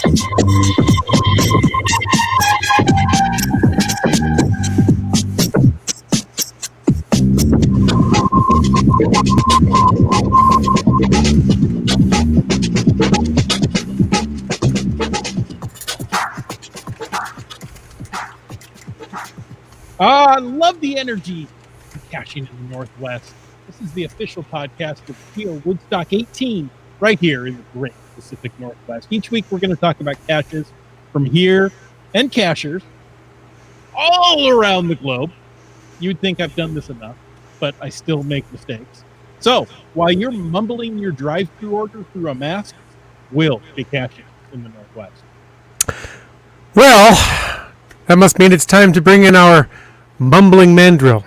I love the energy of caching in the Northwest. This is the official podcast of GeoWoodstock 18 right here in the great Pacific Northwest. Each week we're going to talk about caches from here and cachers all around the globe. You'd think I've done this enough, but I still make mistakes. So while you're mumbling your drive-thru order through a mask, we'll be caching in the Northwest. Well, that must mean it's time to bring in our mumbling mandrill.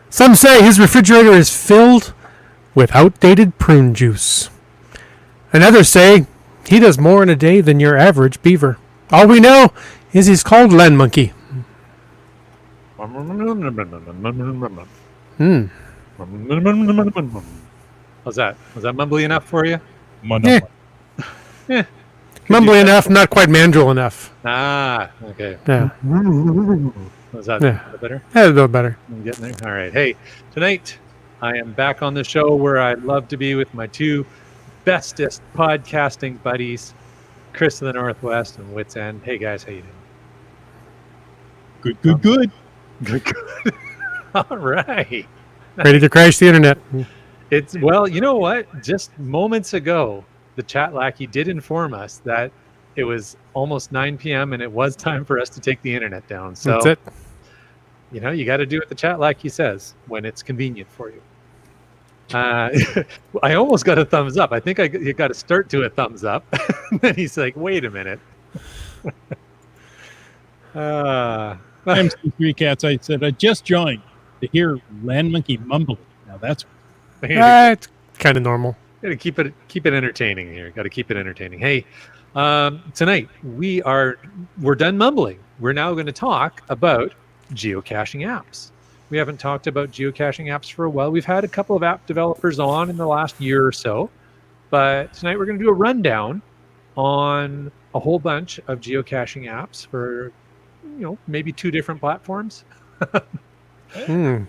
Some say his refrigerator is filled with outdated prune juice. And others say he does more in a day than your average beaver. All we know is he's called Land Monkey. How's that? Was that mumbly enough for you? Yeah. Mumbly enough, not quite mandrill enough. Ah, okay. Yeah. Was that better? Yeah, a little better. I'm getting there. All right. Hey, tonight I am back on the show where I'd love to be with my two bestest podcasting buddies, Chris of the Northwest and Wits End. Hey guys, how you doing? Good. All right. Ready to crash the internet. It's well, you know what? Just moments ago, the chat lackey did inform us that it was almost 9 p.m. and it was time for us to take the internet down. So that's it. You know, you got to do what the chat lackey says when it's convenient for you. I almost got a thumbs up. I think you got to start to a thumbs up. Then he's like, wait a minute. MC3 Cats, I said, I just joined to hear Land Monkey mumbling. Now that's it's kind of normal. Got to keep it entertaining here. Got to keep it entertaining. Hey, tonight we're done mumbling. We're now going to talk about geocaching apps. We haven't talked about geocaching apps for a while. We've had a couple of app developers on in the last year or so, but tonight we're going to do a rundown on a whole bunch of geocaching apps for, maybe 2 different platforms. Pretty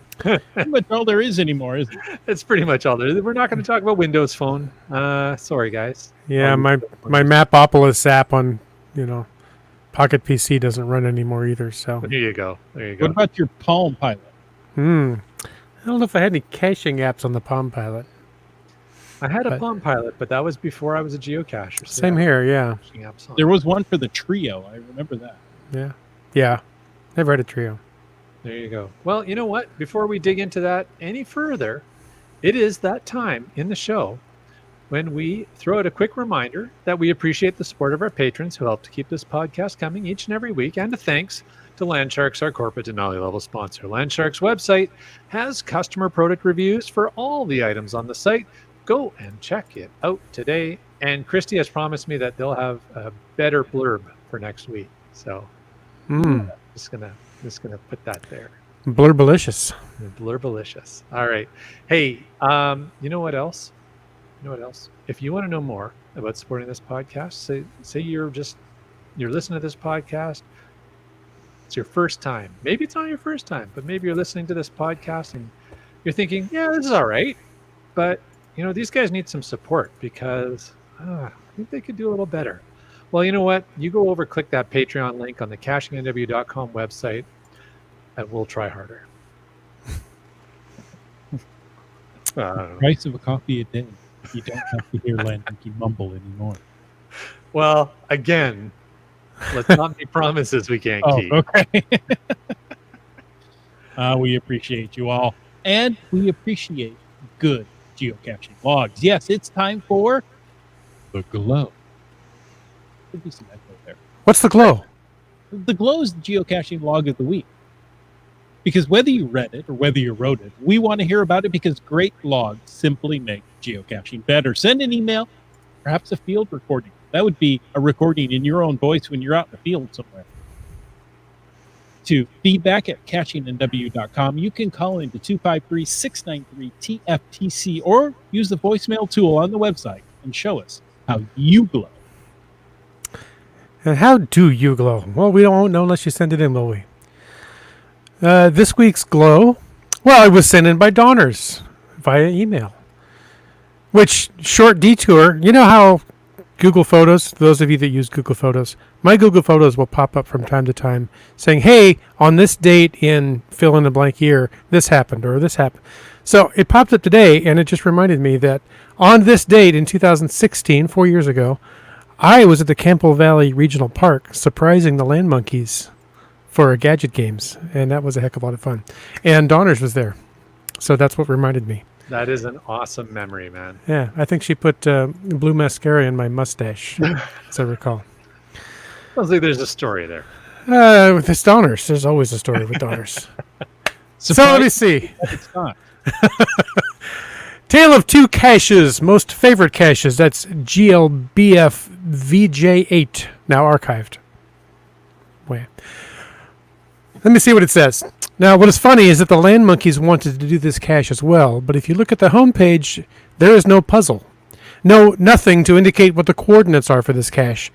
much all there is anymore, isn't it? It's pretty much all there is. We're not going to talk about Windows Phone. Sorry, guys. Yeah, my Mapopolis app on, Pocket PC doesn't run anymore either. So there you go. What about your Palm Pilot? I don't know if I had any caching apps on the Palm Pilot. I had a Palm Pilot, but that was before I was a geocacher. So same here, yeah. There was one for the Trio. I remember that. Yeah. Never had a Trio. There you go. Well, you know what? Before we dig into that any further, it is that time in the show when we throw out a quick reminder that we appreciate the support of our patrons who help to keep this podcast coming each and every week, and a thanks to Landsharks, our corporate Denali level sponsor. Landsharks website has customer product reviews for all the items on the site. Go and check it out today. And Christy has promised me that they'll have a better blurb for next week. So just gonna put that there. Blurbalicious. Blurbalicious. All right. Hey, you know what else? If you want to know more about supporting this podcast, say you're listening to this podcast. It's your first time. Maybe it's not your first time, but maybe you're listening to this podcast and you're thinking, yeah, this is all right. But, these guys need some support because I think they could do a little better. Well, you know what? You go over, click that Patreon link on the cachingnw.com website, and we'll try harder. Price of a coffee a day. You don't have to hear Land Monkey mumble anymore. Well, again, let's not make promises we can't keep. Okay. We appreciate you all, and we appreciate good geocaching logs. Yes, it's time for the glow. There'll be some echo there. What's the glow? The glow is the geocaching log of the week. Because whether you read it or whether you wrote it, we want to hear about it because great logs simply make geocaching better. Send an email, perhaps a field recording. That would be a recording in your own voice when you're out in the field somewhere. To feedback@cachingnw.com. You can call into 253-693-TFTC or use the voicemail tool on the website and show us how you glow And how do you glow? Well, we won't know unless you send it in, will we? This week's glow, well, it was sent in by Donners via email. Which, short detour, you know how Google Photos, those of you that use Google Photos, my Google Photos will pop up from time to time saying, hey, on this date in fill in the blank year, this happened or this happened. So it popped up today, and it just reminded me that on this date in 2016, 4 years ago, I was at the Campbell Valley Regional Park surprising the land monkeys for Gadget Games, and that was a heck of a lot of fun. And Donners was there, so that's what reminded me. That is an awesome memory, man. Yeah, I think she put blue mascara in my mustache, as I recall. Sounds like there's a story there. With the Donners, there's always a story with Donners. So let me see. It's not. Tale of two caches, most favorite caches. That's GLBF VJ8, now archived. Wait. Let me see what it says. Now, what is funny is that the land monkeys wanted to do this cache as well, but if you look at the homepage, there is no puzzle. Nothing to indicate what the coordinates are for this cache.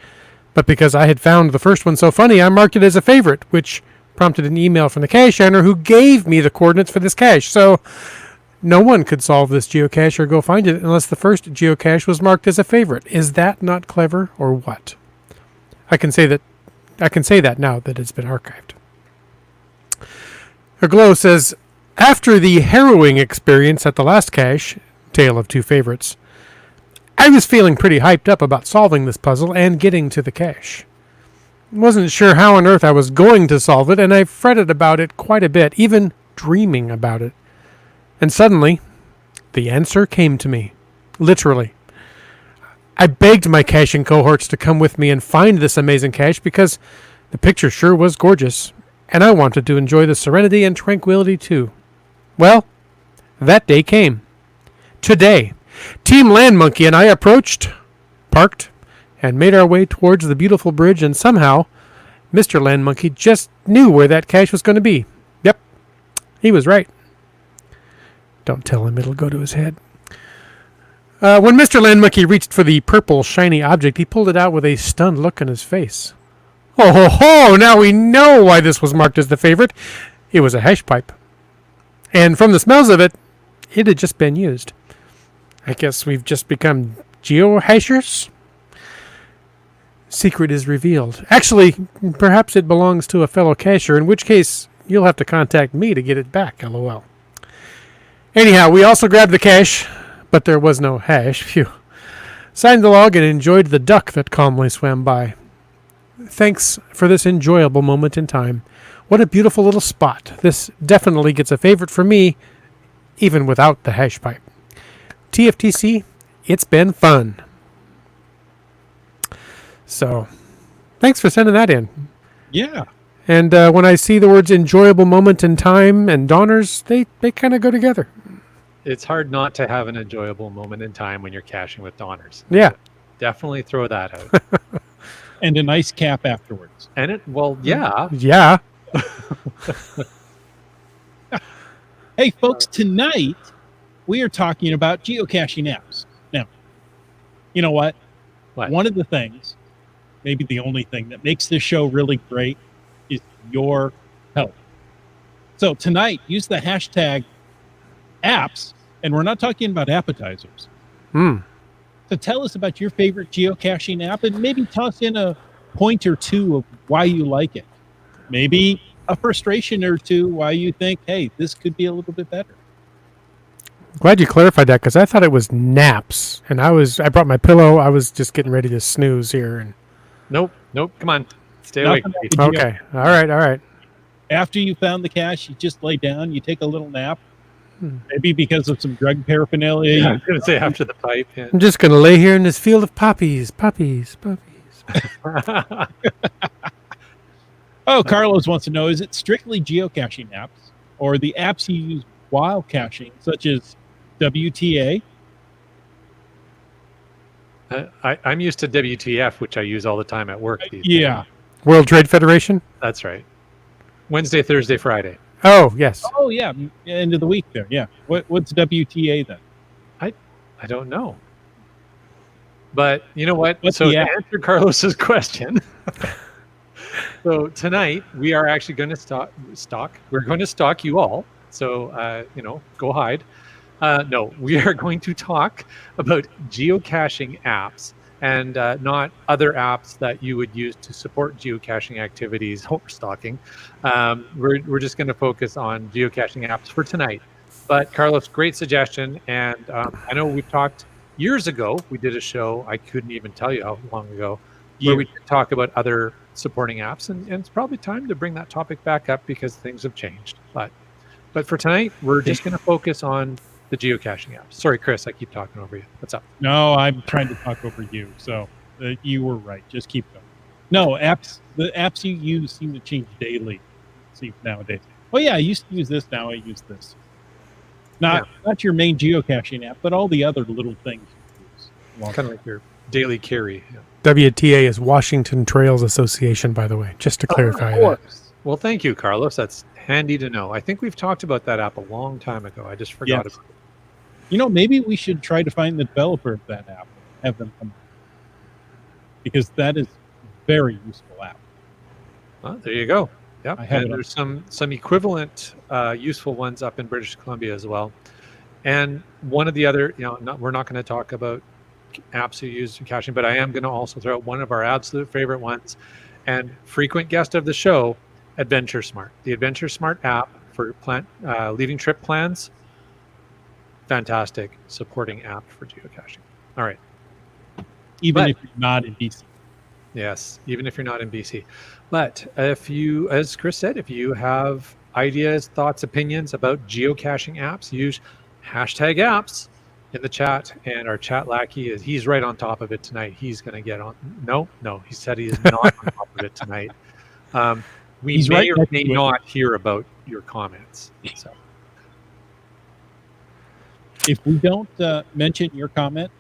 But because I had found the first one so funny, I marked it as a favorite, which prompted an email from the cache owner who gave me the coordinates for this cache. So no one could solve this geocache or go find it unless the first geocache was marked as a favorite. Is that not clever or what? I can say that now that it's been archived. Her glow says, after the harrowing experience at the last cache, Tale of Two Favorites, I was feeling pretty hyped up about solving this puzzle and getting to the cache. Wasn't sure how on earth I was going to solve it, and I fretted about it quite a bit, even dreaming about it. And suddenly, the answer came to me. Literally. I begged my caching cohorts to come with me and find this amazing cache because the picture sure was gorgeous, and I wanted to enjoy the serenity and tranquility too. Well, that day came. Today, Team Land Monkey and I approached, parked, and made our way towards the beautiful bridge, and somehow, Mr. Land Monkey just knew where that cache was going to be. Yep, he was right. Don't tell him, it'll go to his head. When Mr. Land Monkey reached for the purple, shiny object, he pulled it out with a stunned look on his face. Oh ho ho! Now we know why this was marked as the favorite. It was a hash pipe. And from the smells of it, it had just been used. I guess we've just become geohashers? Secret is revealed. Actually, perhaps it belongs to a fellow cacher, in which case you'll have to contact me to get it back, lol. Anyhow, we also grabbed the cache, but there was no hash. Phew. Signed the log and enjoyed the duck that calmly swam by. Thanks for this enjoyable moment in time. What a beautiful little spot. This definitely gets a favorite for me, even without the hash pipe. TFTC, it's been fun. So, thanks for sending that in. Yeah. And when I see the words enjoyable moment in time and Donners, they kind of go together. It's hard not to have an enjoyable moment in time when you're caching with Donners. Yeah. Definitely throw that out. And a nice cap afterwards. And yeah. Yeah. Hey, folks, tonight we are talking about geocaching apps. Now, you know what? One of the things, maybe the only thing that makes this show really great is your help. So tonight, use the hashtag apps, and we're not talking about appetizers. So tell us about your favorite geocaching app and maybe toss in a point or two of why you like it. Maybe a frustration or two why you think, hey, this could be a little bit better. Glad you clarified that because I thought it was naps, and I brought my pillow. I was just getting ready to snooze here. And Nope. Come on. Stay awake. Okay. All right. After you found the cache, you just lay down, you take a little nap. Maybe because of some drug paraphernalia. Yeah, I was going to say after the pipe. Yeah. I'm just going to lay here in this field of poppies. Oh, Carlos wants to know, is it strictly geocaching apps or the apps you use while caching, such as WTA? I'm used to WTF, which I use all the time at work. Yeah. World Trade Federation? That's right. Wednesday, Thursday, Friday. Oh, yes. Oh, yeah. End of the week there. Yeah. What's WTA then? I don't know. But you know what? What's So the to app? answer Carlos's question, so tonight we are actually going to stalk. We're going to stalk you all. So go hide. No, we are going to talk about geocaching apps and not other apps that you would use to support geocaching activities or stalking. We're just going to focus on geocaching apps for tonight. But Carlos, great suggestion. And I know we've talked years ago. We did a show, I couldn't even tell you how long ago, where we did talk about other supporting apps. And it's probably time to bring that topic back up because things have changed. But for tonight, we're just going to focus on the geocaching apps. Sorry, Chris, I keep talking over you. What's up? No, I'm trying to talk over you. So you were right. Just keep going. No, the apps you use seem to change daily. See nowadays. Oh yeah, I used to use this. Now I use this. Not your main geocaching app, but all the other little things you use. Kind of like your daily carry. Yeah. WTA is Washington Trails Association, by the way, just to clarify that. Well, thank you, Carlos. That's handy to know. I think we've talked about that app a long time ago. I just forgot about it. Maybe we should try to find the developer of that app and have them come, because that is a very useful app. Well, there you go. Yeah, and there's some equivalent useful ones up in British Columbia as well. And one of the other, we're not going to talk about apps you use in caching, but I am going to also throw out one of our absolute favorite ones and frequent guest of the show, Adventure Smart. The Adventure Smart app for leaving trip plans. Fantastic supporting app for geocaching. All right. Even if you're not in BC. Yes, even if you're not in BC. But if you, as Chris said, if you have ideas, thoughts, opinions about geocaching apps, use #apps in the chat. And our chat lackey he's right on top of it tonight. He's going to get on. No, he said he is not on top of it tonight. We may or may not hear about your comments. So. If we don't mention your comment,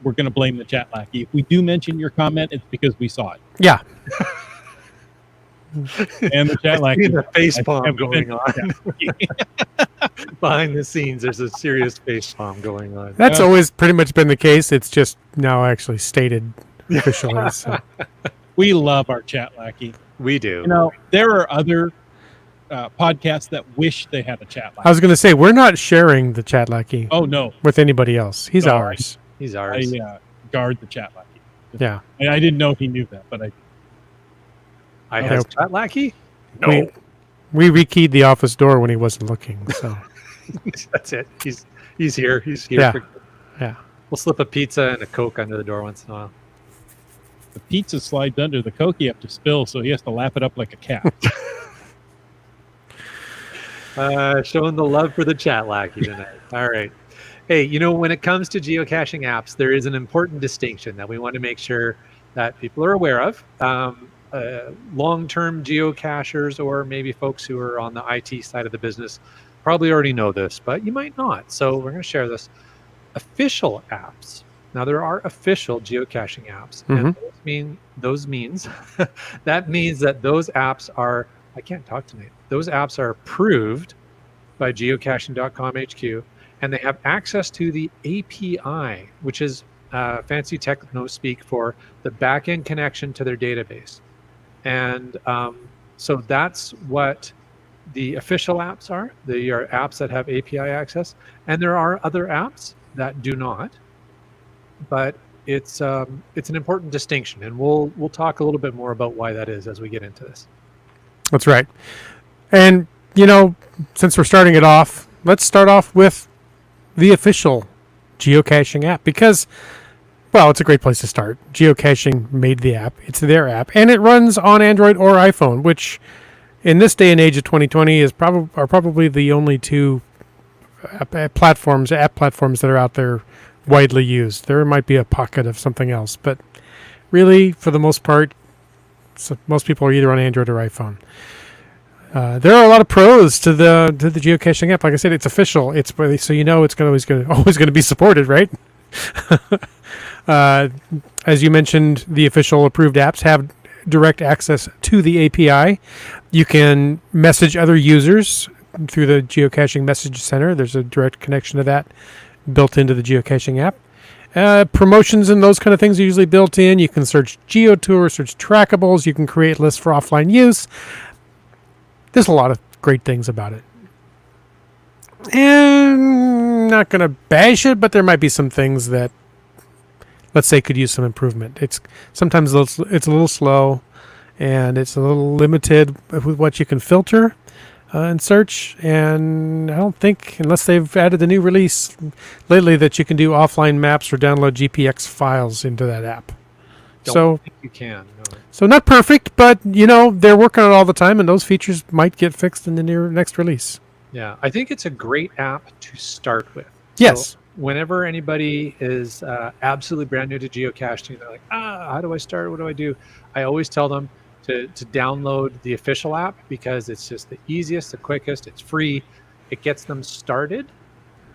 we're going to blame the chat lackey. If we do mention your comment, it's because we saw it. Yeah. And the chat lackey. The face palm going on. Behind the scenes, there's a serious face palm going on. That's always pretty much been the case. It's just now actually stated officially. So. We love our chat lackey. We do. There are other podcasts that wish they had a chat lackey. I was going to say, we're not sharing the chat lackey. Oh, no. With anybody else. He's ours. He's ours. I guard the chat lackey. Yeah. And I didn't know he knew that, but I have chat lackey? No. We rekeyed the office door when he wasn't looking. So that's it. He's here. He's here. Yeah. We'll slip a pizza and a Coke under the door once in a while. The pizza slides under the Coke you have to spill, so he has to lap it up like a cat. Showing the love for the chat lackey tonight. All right. Hey, when it comes to geocaching apps, there is an important distinction that we want to make sure that people are aware of. Long-term geocachers, or maybe folks who are on the IT side of the business, probably already know this, but you might not. So we're going to share this. Official apps. Now, there are official geocaching apps. And that means that those apps are, I can't talk tonight. Those apps are approved by geocaching.com HQ, and they have access to the API, which is fancy techno speak for the backend connection to their database. And so that's what the official apps are. They are apps that have API access, and there are other apps that do not. But it's an important distinction, and we'll talk a little bit more about why that is as we get into this. That's right. And since we're starting it off, let's start off with the official geocaching app, because, well, it's a great place to start. Geocaching made the app. It's their app, and it runs on Android or iPhone, which in this day and age of 2020 are probably the only two app platforms that are out there widely used. There might be a pocket of something else, but really, for the most part, most people are either on Android or iPhone. There are a lot of pros to the geocaching app. Like I said, it's official. It's so it's always going to be supported, right? As you mentioned, the official approved apps have direct access to the API. You can message other users through the geocaching message center. There's a direct connection to that built into the geocaching app. Promotions and those kind of things are usually built in. You can search GeoTour, search trackables. You can create lists for offline use. There's a lot of great things about it. And not going to bash it, but there might be some things that, let's say, could use some improvement. It's sometimes it's a little slow, and it's a little limited with what you can filter and search. And I don't think, unless they've added the new release lately, that you can do offline maps or download GPX files into that app. Don't think you can. No. So not perfect, but they're working on it all the time, and those features might get fixed in the next release. Yeah, I think it's a great app to start with. Yes. So whenever anybody is absolutely brand new to geocaching, they're like, how do I start? What do I do? I always tell them to download the official app, because it's just the easiest, the quickest. It's free. It gets them started,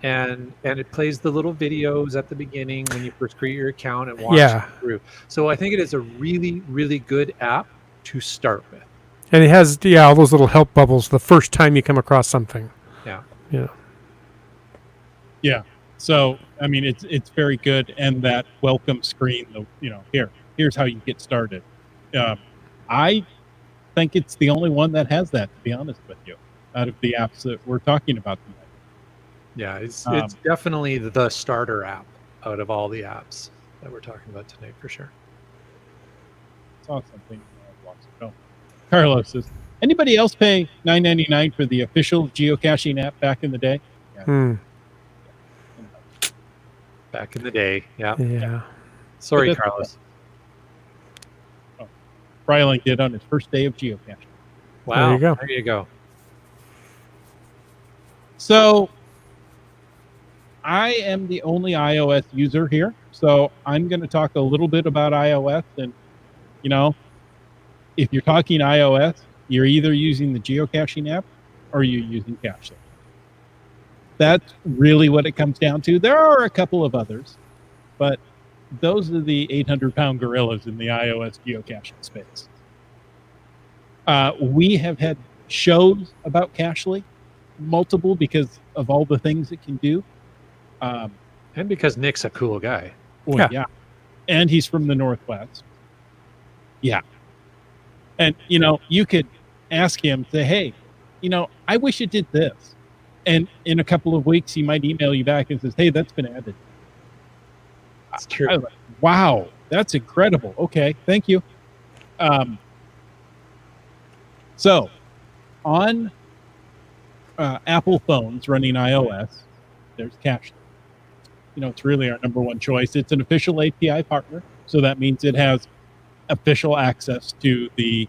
and it plays the little videos at the beginning when you first create your account and walks you through. So I think it is a really, really good app to start with. And it has all those little help bubbles the first time you come across something. Yeah. Yeah. So I mean, it's very good, and that welcome screen. Here's how you get started. I think it's the only one that has that, to be honest with you, out of the apps that we're talking about tonight. Yeah, it's definitely the starter app out of all the apps that we're talking about tonight, for sure. Saw something I've lost it. Oh. Carlos says, anybody else pay $9.99 for the official geocaching app back in the day? Yeah. Back in the day, yeah. Yeah. Sorry, Carlos. Freiling did on his first day of geocaching. Wow. There you go. So I am the only iOS user here, so I'm going to talk a little bit about iOS. And, if you're talking iOS, you're either using the geocaching app or you're using Cachely. That's really what it comes down to. There are a couple of others, but those are the 800-pound gorillas in the iOS geocaching space. We have had shows about Cachely, multiple, because of all the things it can do. And because Nick's a cool guy. Well, yeah. And he's from the Northwest. Yeah. And, you could ask him, say, hey, I wish it did this. And in a couple of weeks, he might email you back and says, hey, that's been added. That's true. I was like, wow, that's incredible. Okay, thank you. So on Apple phones running iOS, there's Cachely. It's really our number one choice. It's an official API partner, so that means it has official access to the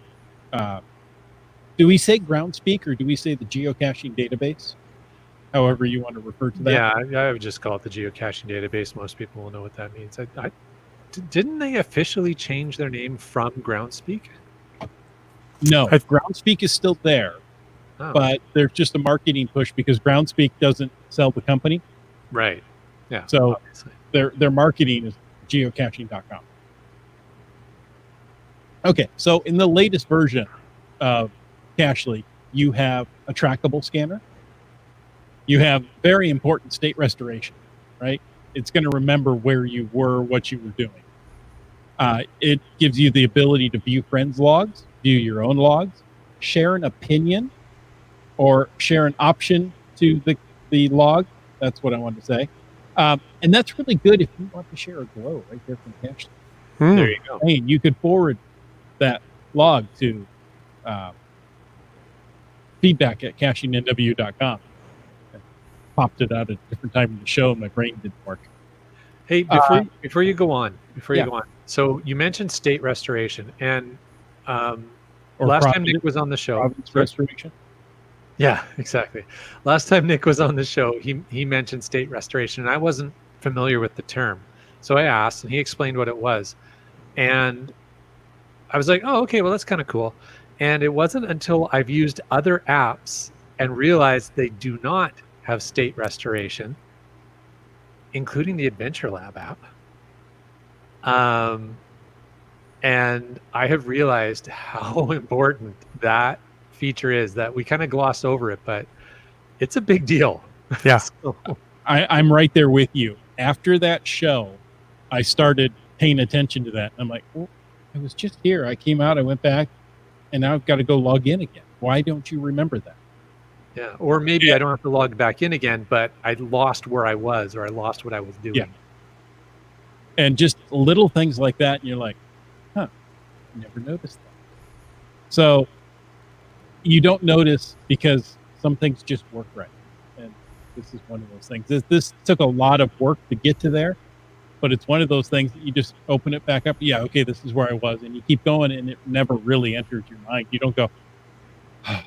do we say Groundspeak or do we say the geocaching database? However you want to refer to that. Yeah, I would just call it the geocaching database. Most people will know what that means. Didn't they officially change their name from Groundspeak? No, Groundspeak is still there, but there's just a marketing push because Groundspeak doesn't sell the company. Right. Yeah. So their marketing is geocaching.com. Okay, so in the latest version of Cachely, you have a trackable scanner. You have very important state restoration, right? It's going to remember where you were, what you were doing. It gives you the ability to view friends' logs, view your own logs, share an opinion, or share an option to the log. That's what I wanted to say. And that's really good if you want to share a glow right there from Cachely. There you go. Hey, you could forward that log to feedback@cachingnw.com. Popped it out at a different time in the show, and my brain didn't work. Hey, before you go on, so you mentioned state restoration, and last time Nick was on the show, province restoration. Yeah, exactly. Last time Nick was on the show, he mentioned state restoration, and I wasn't familiar with the term, so I asked, and he explained what it was, and I was like, oh, okay, well, that's kind of cool. And it wasn't until I've used other apps and realized they do not have state restoration, including the Adventure Lab app. And I have realized how important that feature is, that we kind of gloss over it, but it's a big deal. Yeah. I'm right there with you. After that show, I started paying attention to that. I'm like, well, I was just here. I came out, I went back, and now I've got to go log in again. Why don't you remember that? Yeah. Or maybe I don't have to log back in again, but I lost where I was, or I lost what I was doing. Yeah. And just little things like that. And you're like, huh, never noticed that. So you don't notice because some things just work right. And this is one of those things. This took a lot of work to get to there, but it's one of those things that you just open it back up. Yeah, okay, this is where I was. And you keep going, and it never really enters your mind. You don't go, oh,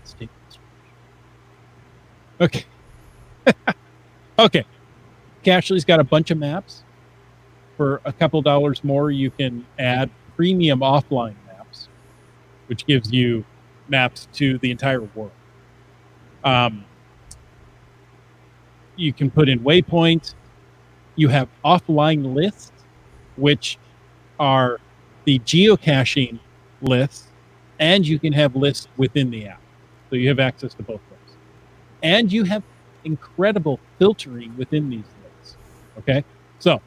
let's take this. Okay. Okay. Cashly's got a bunch of maps. For a couple dollars more, you can add premium offline maps, which gives you maps to the entire world. You can put in waypoints. You have offline lists, which are the geocaching lists, and you can have lists within the app. So you have access to both those. And you have incredible filtering within these lists. Okay? So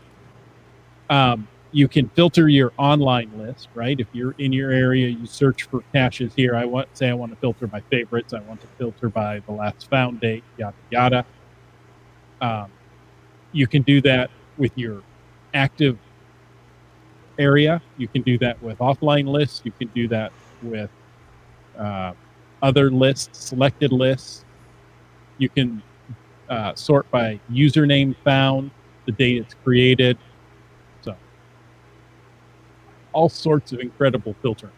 you can filter your online list, right? If you're in your area, you search for caches here. I want to filter by favorites. I want to filter by the last found date, yada, yada. You can do that with your active area. You can do that with offline lists. You can do that with other lists, selected lists. You can sort by username found, the date it's created. So all sorts of incredible filtering.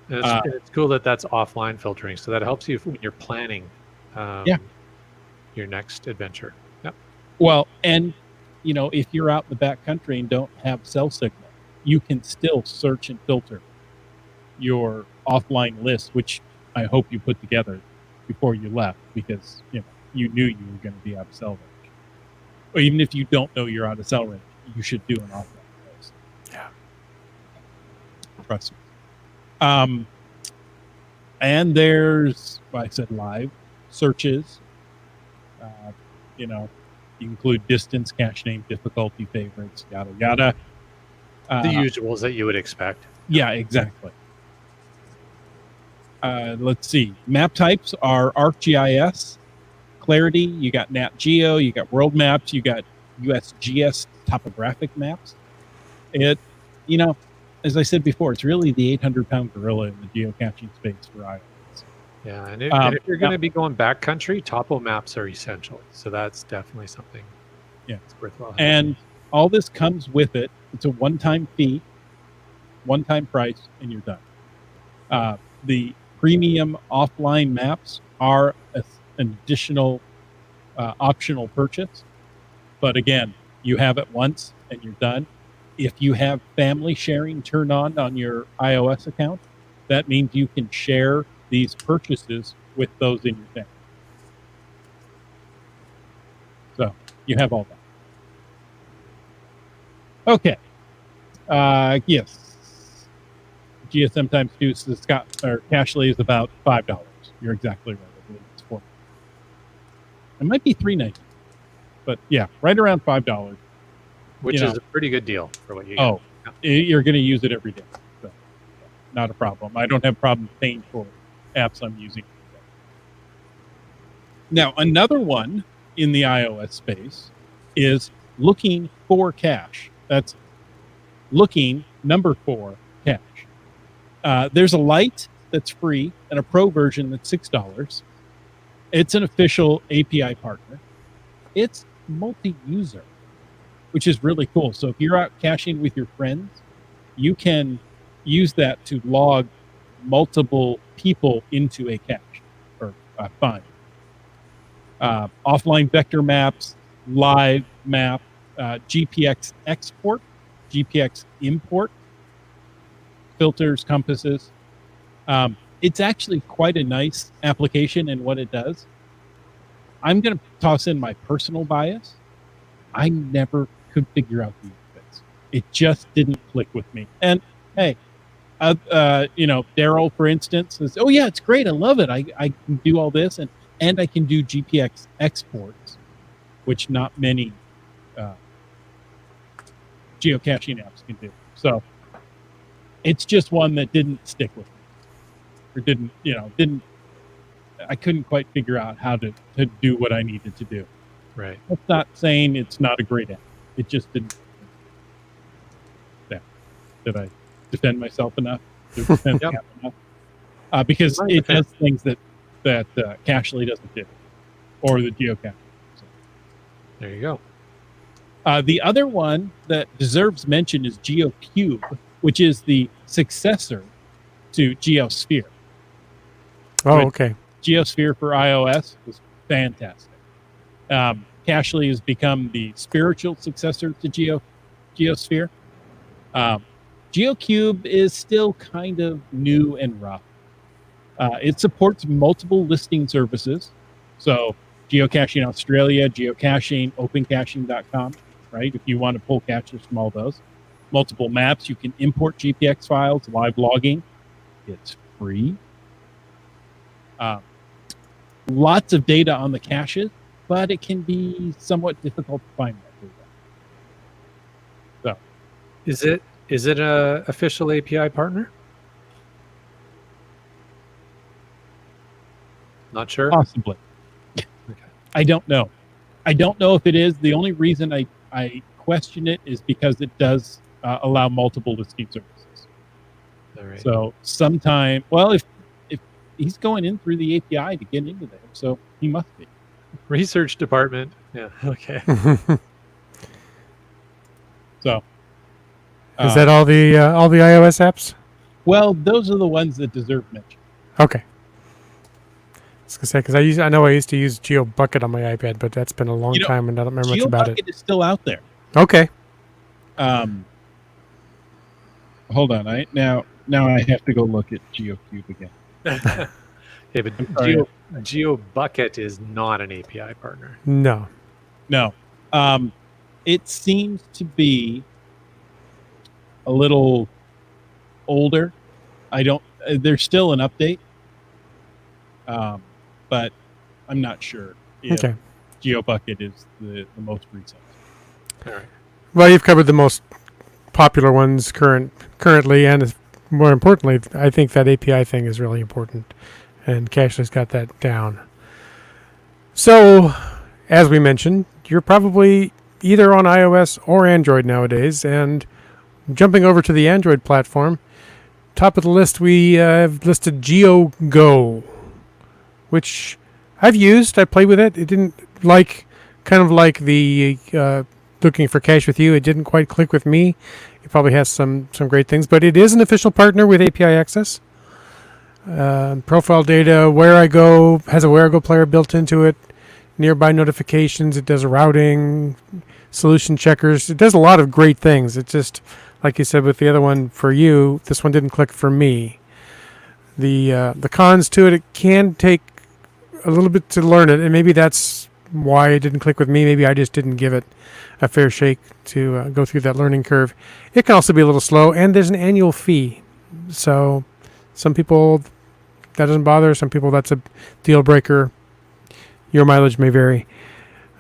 And it's cool that that's offline filtering. So that helps you when you're planning your next adventure. Yep. Well, and if you're out in the back country and don't have cell signal, you can still search and filter your offline list, which I hope you put together before you left, because you knew you were going to be out of cell range. Or even if you don't know you're out of cell range, you should do an offline list. Yeah. Trust me. And there's, I said live searches. You include distance, cache name, difficulty, favorites, yada, yada. The usuals that you would expect. Yeah, exactly. Let's see. Map types are ArcGIS, Clarity, you got Nat Geo, you got World Maps, you got USGS topographic maps. It, as I said before, it's really the 800-pound gorilla in the geocaching space for iOS. Yeah, and if you're going to be going backcountry, topo maps are essential. So that's definitely something. Yeah, it's worthwhile. And all this comes with it. It's a one-time fee, one-time price, and you're done. The premium offline maps are an additional optional purchase, but again, you have it once and you're done. If you have family sharing turned on your iOS account, that means you can share these purchases with those in your family. So you have all that. Okay. Yes. GSM times 2 says Cashly is about $5. You're exactly right. I believe it's $4. It might be $3.90, but yeah, right around $5. Which is a pretty good deal for what you get. Oh, you're going to use it every day. So, not a problem. I don't have a problem paying for apps I'm using. Now, another one in the iOS space is looking for cache. That's looking number 4 cache. There's a Lite that's free and a Pro version that's $6. It's an official API partner. It's multi-user, which is really cool. So if you're out caching with your friends, you can use that to log multiple people into a cache or find. Offline vector maps, live map, GPX export, GPX import, filters, compasses. It's actually quite a nice application in what it does. I'm going to toss in my personal bias. I never could figure out the interface. It just didn't click with me. And hey, Daryl, for instance, says, "Oh yeah, it's great. I love it. I can do all this, and I can do GPX exports, which not many geocaching apps can do. So it's just one that didn't stick with me, or didn't. I couldn't quite figure out how to do what I needed to do. Right. That's not saying it's not a great app. It just didn't. Yeah. Did I defend myself enough? Defend the app enough? Because it does things that Cachly doesn't do, or the geocaching. So. There you go. The other one that deserves mention is GeoCube, which is the successor to GeoSphere. Oh, okay. GeoSphere for iOS was fantastic. Cachly has become the spiritual successor to GeoSphere. GeoCube is still kind of new and rough. It supports multiple listing services. So Geocaching Australia, Geocaching, OpenCaching.com, right? If you want to pull caches from all those. Multiple maps. You can import GPX files, live logging. It's free. Lots of data on the caches, but it can be somewhat difficult to find that data. So, is it a official API partner? Not sure. Possibly. Okay. I don't know. I don't know if it is. The only reason I question it is because it does allow multiple listing services. All right. So sometime, well, if he's going in through the API to get into there, so he must be. Research department. Yeah. Okay. So is that all the iOS apps? Well, those are the ones that deserve mention. Okay. I was gonna say because I know I used to use GeoBucket on my iPad, but that's been a long time, and I don't remember much about it. GeoBucket is still out there. Okay. Hold on. Now I have to go look at GeoCube again. Yeah, but GeoBucket is not an API partner. No. It seems to be a little older. There's still an update. But I'm not sure if GeoBucket is the most recent. All right. Well, you've covered the most popular ones currently, and more importantly, I think that API thing is really important, and Cachely's got that down. So, as we mentioned, you're probably either on iOS or Android nowadays, and jumping over to the Android platform, top of the list we have listed GeoGo, which I've used. I played with it. It didn't kind of like the looking for cache with you. It didn't quite click with me. It probably has some great things, but it is an official partner with API access. Profile data, where I go, has a where I go player built into it. Nearby notifications. It does routing, solution checkers. It does a lot of great things. It's just, like you said with the other one for you, this one didn't click for me. The cons to it can take a little bit to learn it, and maybe that's why it didn't click with me. Maybe I just didn't give it a fair shake to go through that learning curve. It can also be a little slow, and there's an annual fee. So some people that doesn't bother. Some people that's a deal breaker. Your mileage may vary.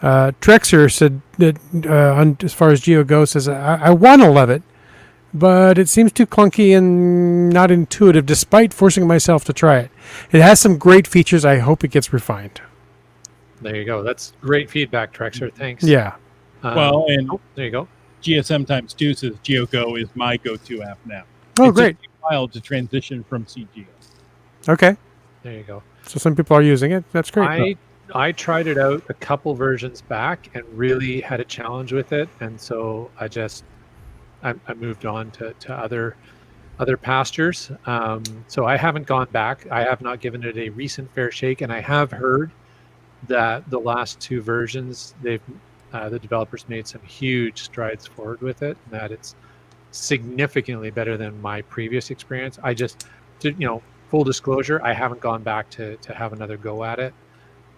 Trexer said that as far as GeoGo says, I want to love it, but it seems too clunky and not intuitive despite forcing myself to try it. It has some great features. I hope it gets refined. There you go. That's great feedback, Trexer. Thanks. Yeah. Well, and there you go. GSM times 2 says GeoGo is my go-to app now. Oh, it's great. Just a while to transition from CGO. Okay. There you go. So some people are using it. That's great. I tried it out a couple versions back and really had a challenge with it, and so I moved on to other pastures. So I haven't gone back. I have not given it a recent fair shake, and I have heard that the last two versions, the developers made some huge strides forward with it, and that it's significantly better than my previous experience. I just did, full disclosure, I haven't gone back to have another go at it.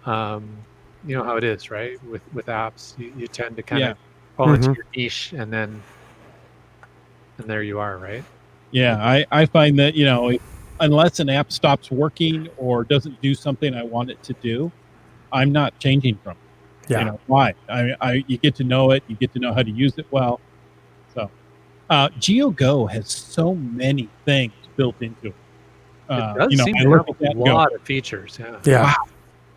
You know how it is, right? With apps, you tend to kind of fall into your niche, and there you are, right? Yeah, I find that, unless an app stops working or doesn't do something I want it to do, I'm not changing from it. Yeah. Why? You get to know it. You get to know how to use it well. So GeoGo has so many things built into it. It does seem I to look have at that a and go, lot of features. Yeah. Yeah. wow.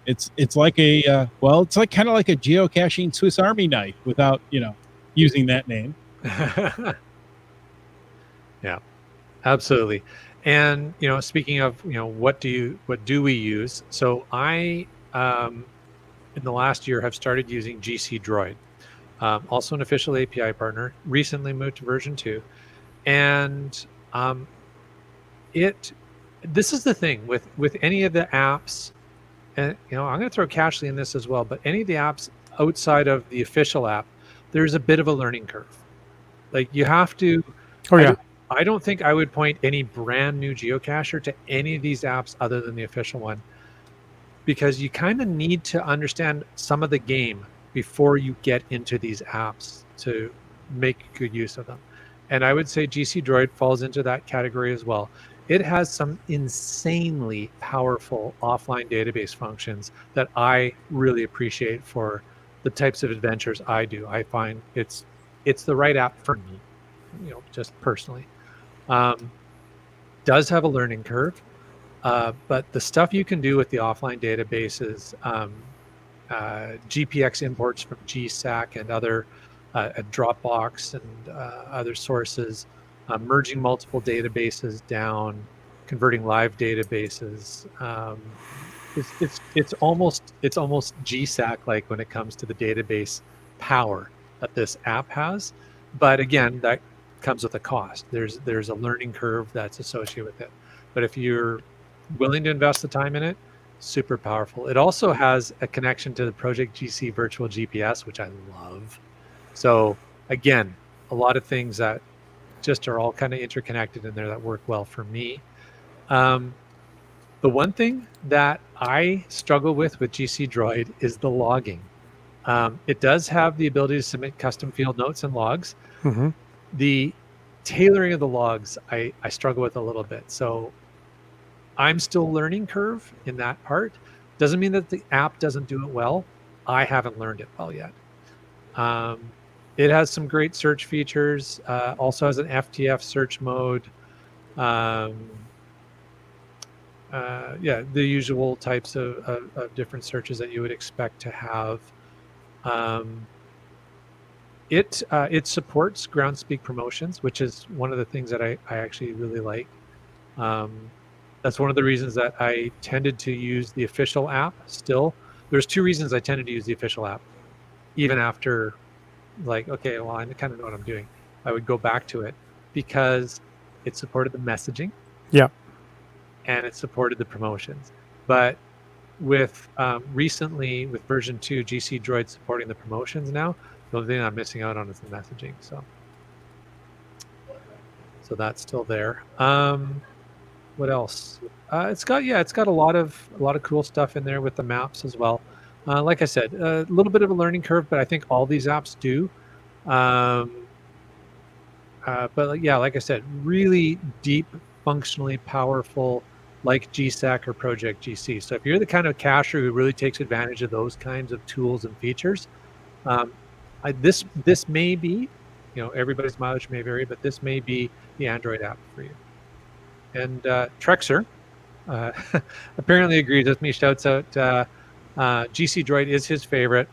It's like it's like kind of like a geocaching Swiss Army knife without, using that name. Yeah, absolutely. And speaking of what do we use? So I in the last year have started using GC Droid, also an official API partner. Recently moved to version 2, and it this is the thing with any of the apps, and I'm going to throw Cashly in this as well. But any of the apps outside of the official app, there's a bit of a learning curve. Like you have to. Oh I yeah. I don't think I would point any brand new geocacher to any of these apps other than the official one, because you kind of need to understand some of the game before you get into these apps to make good use of them. And I would say GC Droid falls into that category as well. It has some insanely powerful offline database functions that I really appreciate for the types of adventures I do. I find it's the right app for me, just personally. Does have a learning curve, but the stuff you can do with the offline databases, GPX imports from GSAC and other Dropbox and other sources, merging multiple databases down, converting live databases. It's almost GSAC like when it comes to the database power that this app has, but again, that comes with a cost. There's a learning curve that's associated with it, but if you're willing to invest the time in it, super powerful. It also has a connection to the Project GC virtual GPS, which I love. So again, a lot of things that just are all kind of interconnected in there that work well for me. The one thing that I struggle with GC Droid is the logging. It does have the ability to submit custom field notes and logs. Mm-hmm. The tailoring of the logs, I struggle with a little bit. So I'm still learning curve in that part. Doesn't mean that the app doesn't do it well. I haven't learned it well yet. It has some great search features. Also has an FTF search mode. The usual types of different searches that you would expect to have. It supports groundspeak promotions, which is one of the things that I actually really like. That's one of the reasons that I tended to use the official app still. There's two reasons I tended to use the official app, even after okay, well, I kind of know what I'm doing. I would go back to it because it supported the messaging. Yeah. And it supported the promotions. But with recently with version 2, GC Droid supporting the promotions now, the only thing I'm missing out on is the messaging. So that's still there. What else? It's got a lot of cool stuff in there with the maps as well. Like I said, a little bit of a learning curve, but I think all these apps do. But like I said, really deep, functionally powerful, like GSAC or Project GC. So if you're the kind of cacher who really takes advantage of those kinds of tools and features, this may be, everybody's mileage may vary, but this may be the Android app for you. And Trexer apparently agrees with me. Shouts out GC Droid is his favorite.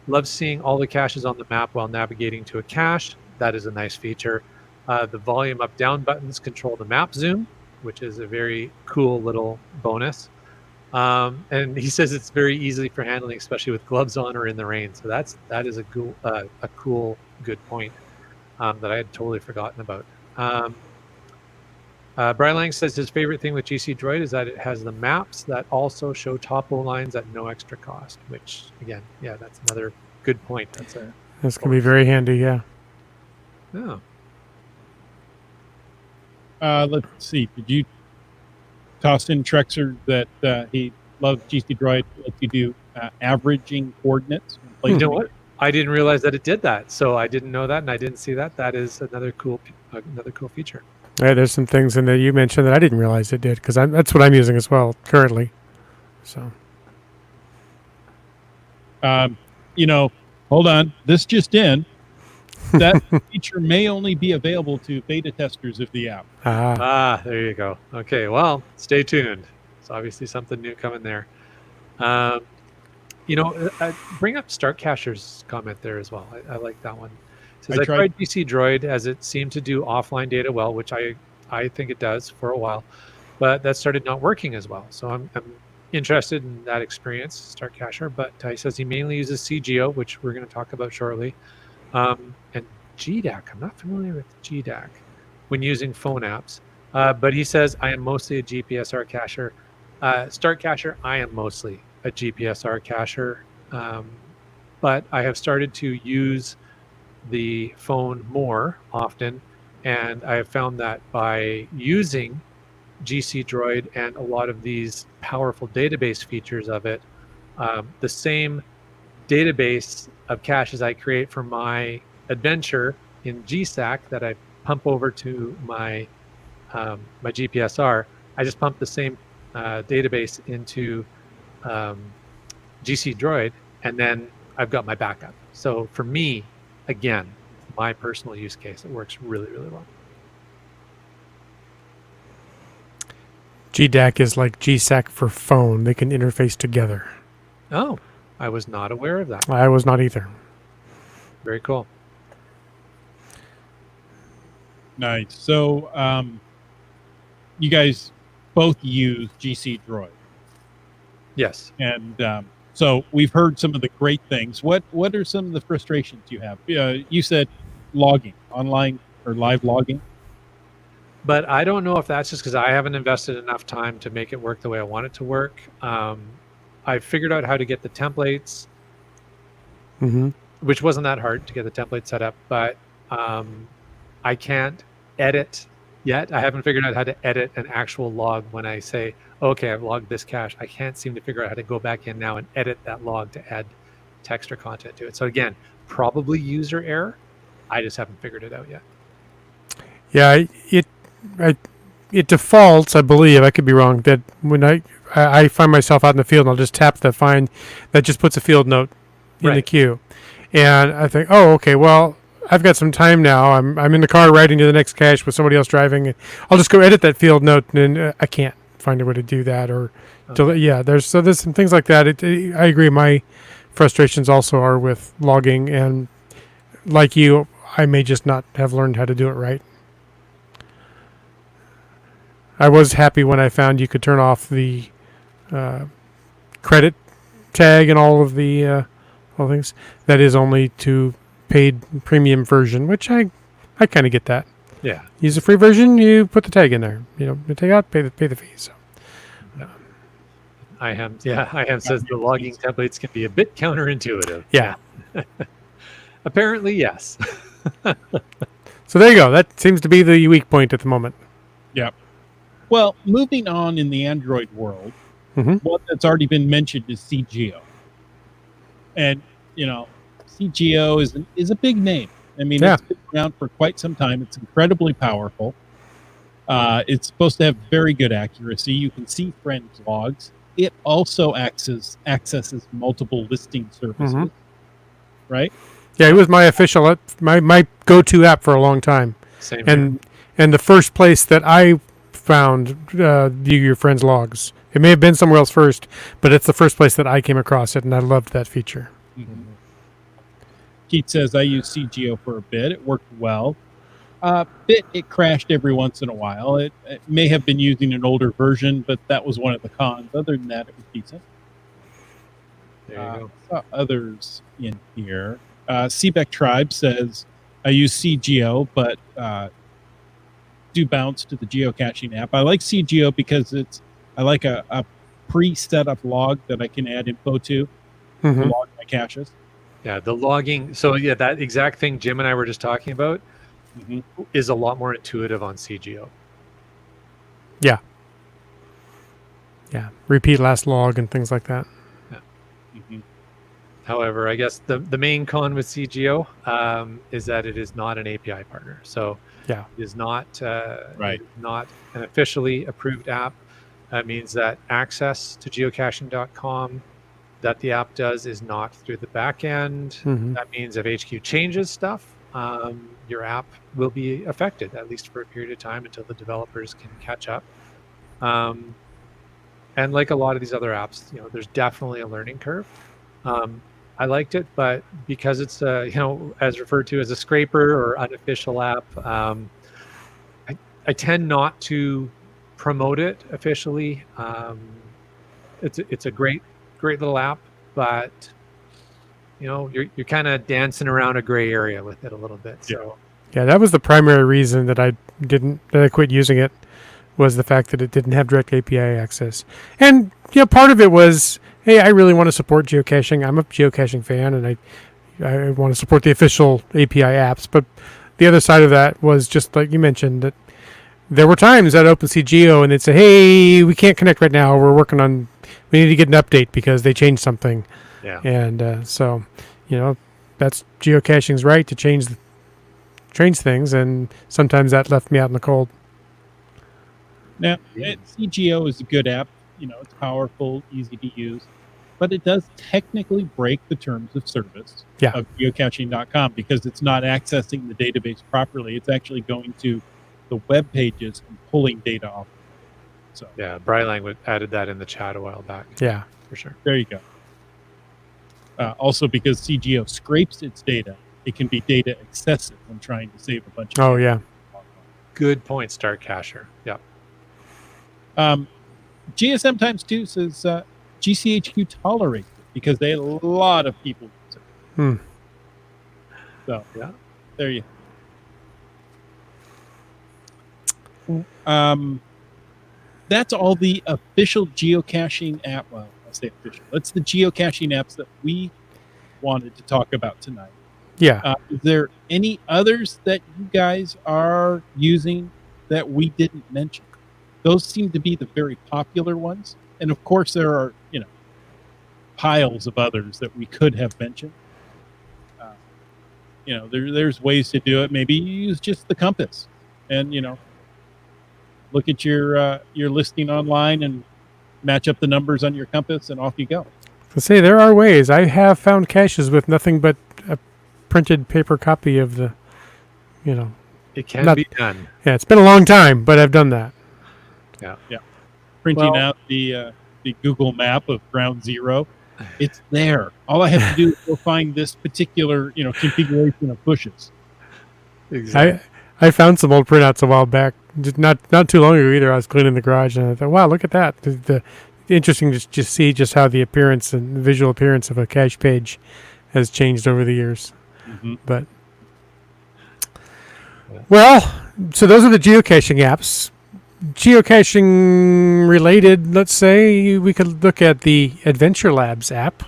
Loves seeing all the caches on the map while navigating to a cache. That is a nice feature. The volume up down buttons control the map zoom, which is a very cool little bonus. And he says it's very easy for handling, especially with gloves on or in the rain. So that is a cool good point that I had totally forgotten about. Brian Lang says his favorite thing with GC Droid is that it has the maps that also show topo lines at no extra cost, which again, that's another good point. That's going to be very handy. Yeah. Yeah. Let's see. Did you toss in Trexer that he loves GC Droid? Lets you do averaging coordinates. You know what? I didn't realize that it did that, so I didn't know that, and I didn't see that. That is another cool feature. Yeah, there's some things in there you mentioned that I didn't realize it did, because that's what I'm using as well currently. So, hold on. This just in. That feature may only be available to beta testers of the app. There you go. Okay, well, stay tuned. It's obviously something new coming there. Bring up Startcacher's comment there as well. I like that one. It says, I tried GC Droid as it seemed to do offline data well, which I think it does for a while, but that started not working as well. So I'm interested in that experience, Startcacher, but he says he mainly uses CGO, which we're going to talk about shortly, and GDAC. I'm not familiar with GDAC when using phone apps, but he says, I am mostly a GPSR cacher. Startcacher, I am mostly a GPSR cacher, but I have started to use the phone more often, and I have found that by using GC Droid and a lot of these powerful database features of it, the same database of caches I create for my adventure in GSAC that I pump over to my my GPSR, I just pump the same database into GC Droid, and then I've got my backup. So for me, again, my personal use case, it works really, really well. GDAC is like GSAC for phone. They can interface together. Oh, I was not aware of that. I was not either. Very cool. Nice. So you guys both use GC Droid. Yes. And so we've heard some of the great things. What are some of the frustrations you have? You said logging, online or live logging. But I don't know if that's just because I haven't invested enough time to make it work the way I want it to work. I figured out how to get the templates, which wasn't that hard to get the template set up, but I can't edit yet. I haven't figured out how to edit an actual log when I say, okay, I've logged this cache. I can't seem to figure out how to go back in now and edit that log to add text or content to it. So again, probably user error. I just haven't figured it out yet. Yeah, it defaults, I believe, I could be wrong, that when I find myself out in the field and I'll just tap the find, that just puts a field note in the queue. And I think, oh, okay, well, I've got some time now. I'm in the car riding to the next cache with somebody else driving. I'll just go edit that field note, and I can't find a way to do that. Or, there's some things like that. I agree. My frustrations also are with logging, and like you, I may just not have learned how to do it right. I was happy when I found you could turn off the credit tag and all of the things. That is only to paid premium version, which I kind of get that. Yeah. Use the free version, you put the tag in there. You take out, pay the fee. So. I have says the logging templates can be a bit counterintuitive. Yeah. Apparently, yes. So there you go. That seems to be the weak point at the moment. Yeah. Well, moving on in the Android world, one that's already been mentioned is CGO. And, CGO is a big name. I mean, It's been around for quite some time. It's incredibly powerful. It's supposed to have very good accuracy. You can see friends' logs. It also accesses multiple listing services, right? Yeah, it was my official, my go-to app for a long time. Same and the first place that I found view your friends' logs. It may have been somewhere else first, but it's the first place that I came across it, and I loved that feature. Keith says, I used CGO for a bit. It worked well. It crashed every once in a while. It may have been using an older version, but that was one of the cons. Other than that, it was decent. There you go. Saw others in here. Seebeck Tribe says, I use CGO, but do bounce to the geocaching app. I like CGO because I like a pre-set up log that I can add info to log my caches. Yeah, the logging. So yeah, that exact thing Jim and I were just talking about is a lot more intuitive on CGO. Yeah. Yeah. Repeat last log and things like that. Yeah. However, I guess the main con with CGO is that it is not an API partner. So it is not not an officially approved app. That means that access to geocaching.com that the app does is not through the back end. That means if HQ changes stuff, your app will be affected, at least for a period of time until the developers can catch up. And like a lot of these other apps, there's definitely a learning curve. I liked it, but because it's as referred to as a scraper or unofficial app, I tend not to promote it officially. It's a great little app, but you're kind of dancing around a gray area with it a little bit. So Yeah, that was the primary reason that I quit using it, was the fact that it didn't have direct API access. And part of it was, hey, I really want to support geocaching. I'm a geocaching fan, and I want to support the official API apps. But the other side of that was just like you mentioned, that there were times at OpenSea Geo and they'd say, hey, we can't connect right now. We need to get an update because they changed something. yeah. And so, that's geocaching's right to change things, and sometimes that left me out in the cold. Now, CGO is a good app. It's powerful, easy to use, but it does technically break the terms of service of geocaching.com because it's not accessing the database properly. It's actually going to the web pages and pulling data off. So yeah, Brylang added that in the chat a while back. Yeah, for sure. There you go. Also, because CGO scrapes its data, it can be data excessive when trying to save a bunch of Oh, data. yeah. Good point, Start Cacher. Yep. GSM Times 2 says GCHQ tolerates it because they had a lot of people use it. So, yeah, there you that's all the official geocaching app. Well, I'll say official. That's the geocaching apps that we wanted to talk about tonight. Yeah. Is there any others that you guys are using that we didn't mention? Those seem to be the very popular ones. And of course, there are, piles of others that we could have mentioned. There's ways to do it. Maybe you use just the compass and, look at your listing online and match up the numbers on your compass, and off you go. To say there are ways. I have found caches with nothing but a printed paper copy of the, it can be done. Yeah, it's been a long time, but I've done that. Yeah. Printing out the Google map of Ground Zero. It's there. All I have to do is go find this particular, configuration of bushes. Exactly. I found some old printouts a while back, not too long ago either. I was cleaning the garage and I thought, wow, look at that. The interesting to just see just how the appearance and the visual appearance of a cache page has changed over the years. Mm-hmm. But well, so those are the geocaching apps. Geocaching related, let's say we could look at the Adventure Labs app.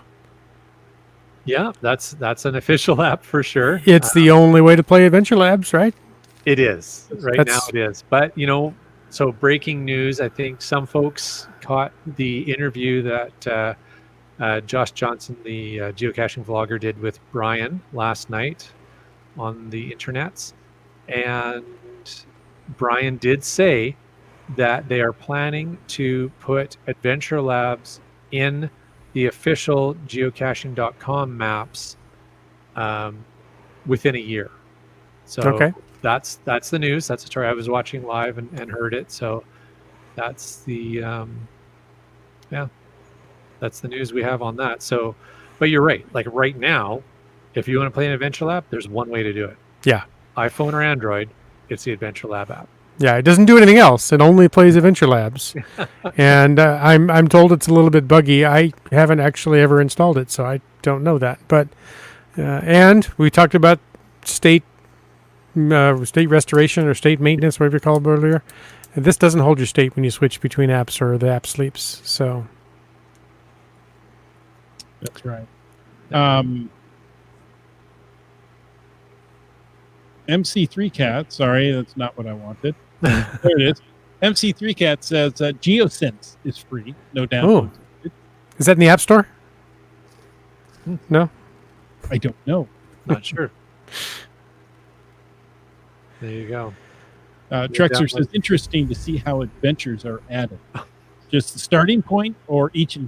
Yeah, that's an official app for sure. It's the only way to play Adventure Labs, right? It is. Right now it is. But, so breaking news, I think some folks caught the interview that Josh Johnson, the geocaching vlogger, did with Brian last night on the internets. And Brian did say that they are planning to put Adventure Labs in the official geocaching.com maps within a year. So okay. That's the news. That's the story. I was watching live and heard it. So that's the that's the news we have on that. So, but you're right. Like right now, if you want to play an Adventure Lab, there's one way to do it. Yeah. iPhone or Android, it's the Adventure Lab app. Yeah, it doesn't do anything else. It only plays Adventure Labs, and I'm told it's a little bit buggy. I haven't actually ever installed it, so I don't know that. But and we talked about state restoration or state maintenance, whatever you called it earlier. And this doesn't hold your state when you switch between apps or the app sleeps. So that's right. MC3 Cat, sorry, that's not what I wanted. There it is. MC3 Cat says GeoSense is free, no downloads. Is that in the App Store? No? I don't know. Not sure. There you go. Trexer says, interesting to see how adventures are added. Just the starting point or each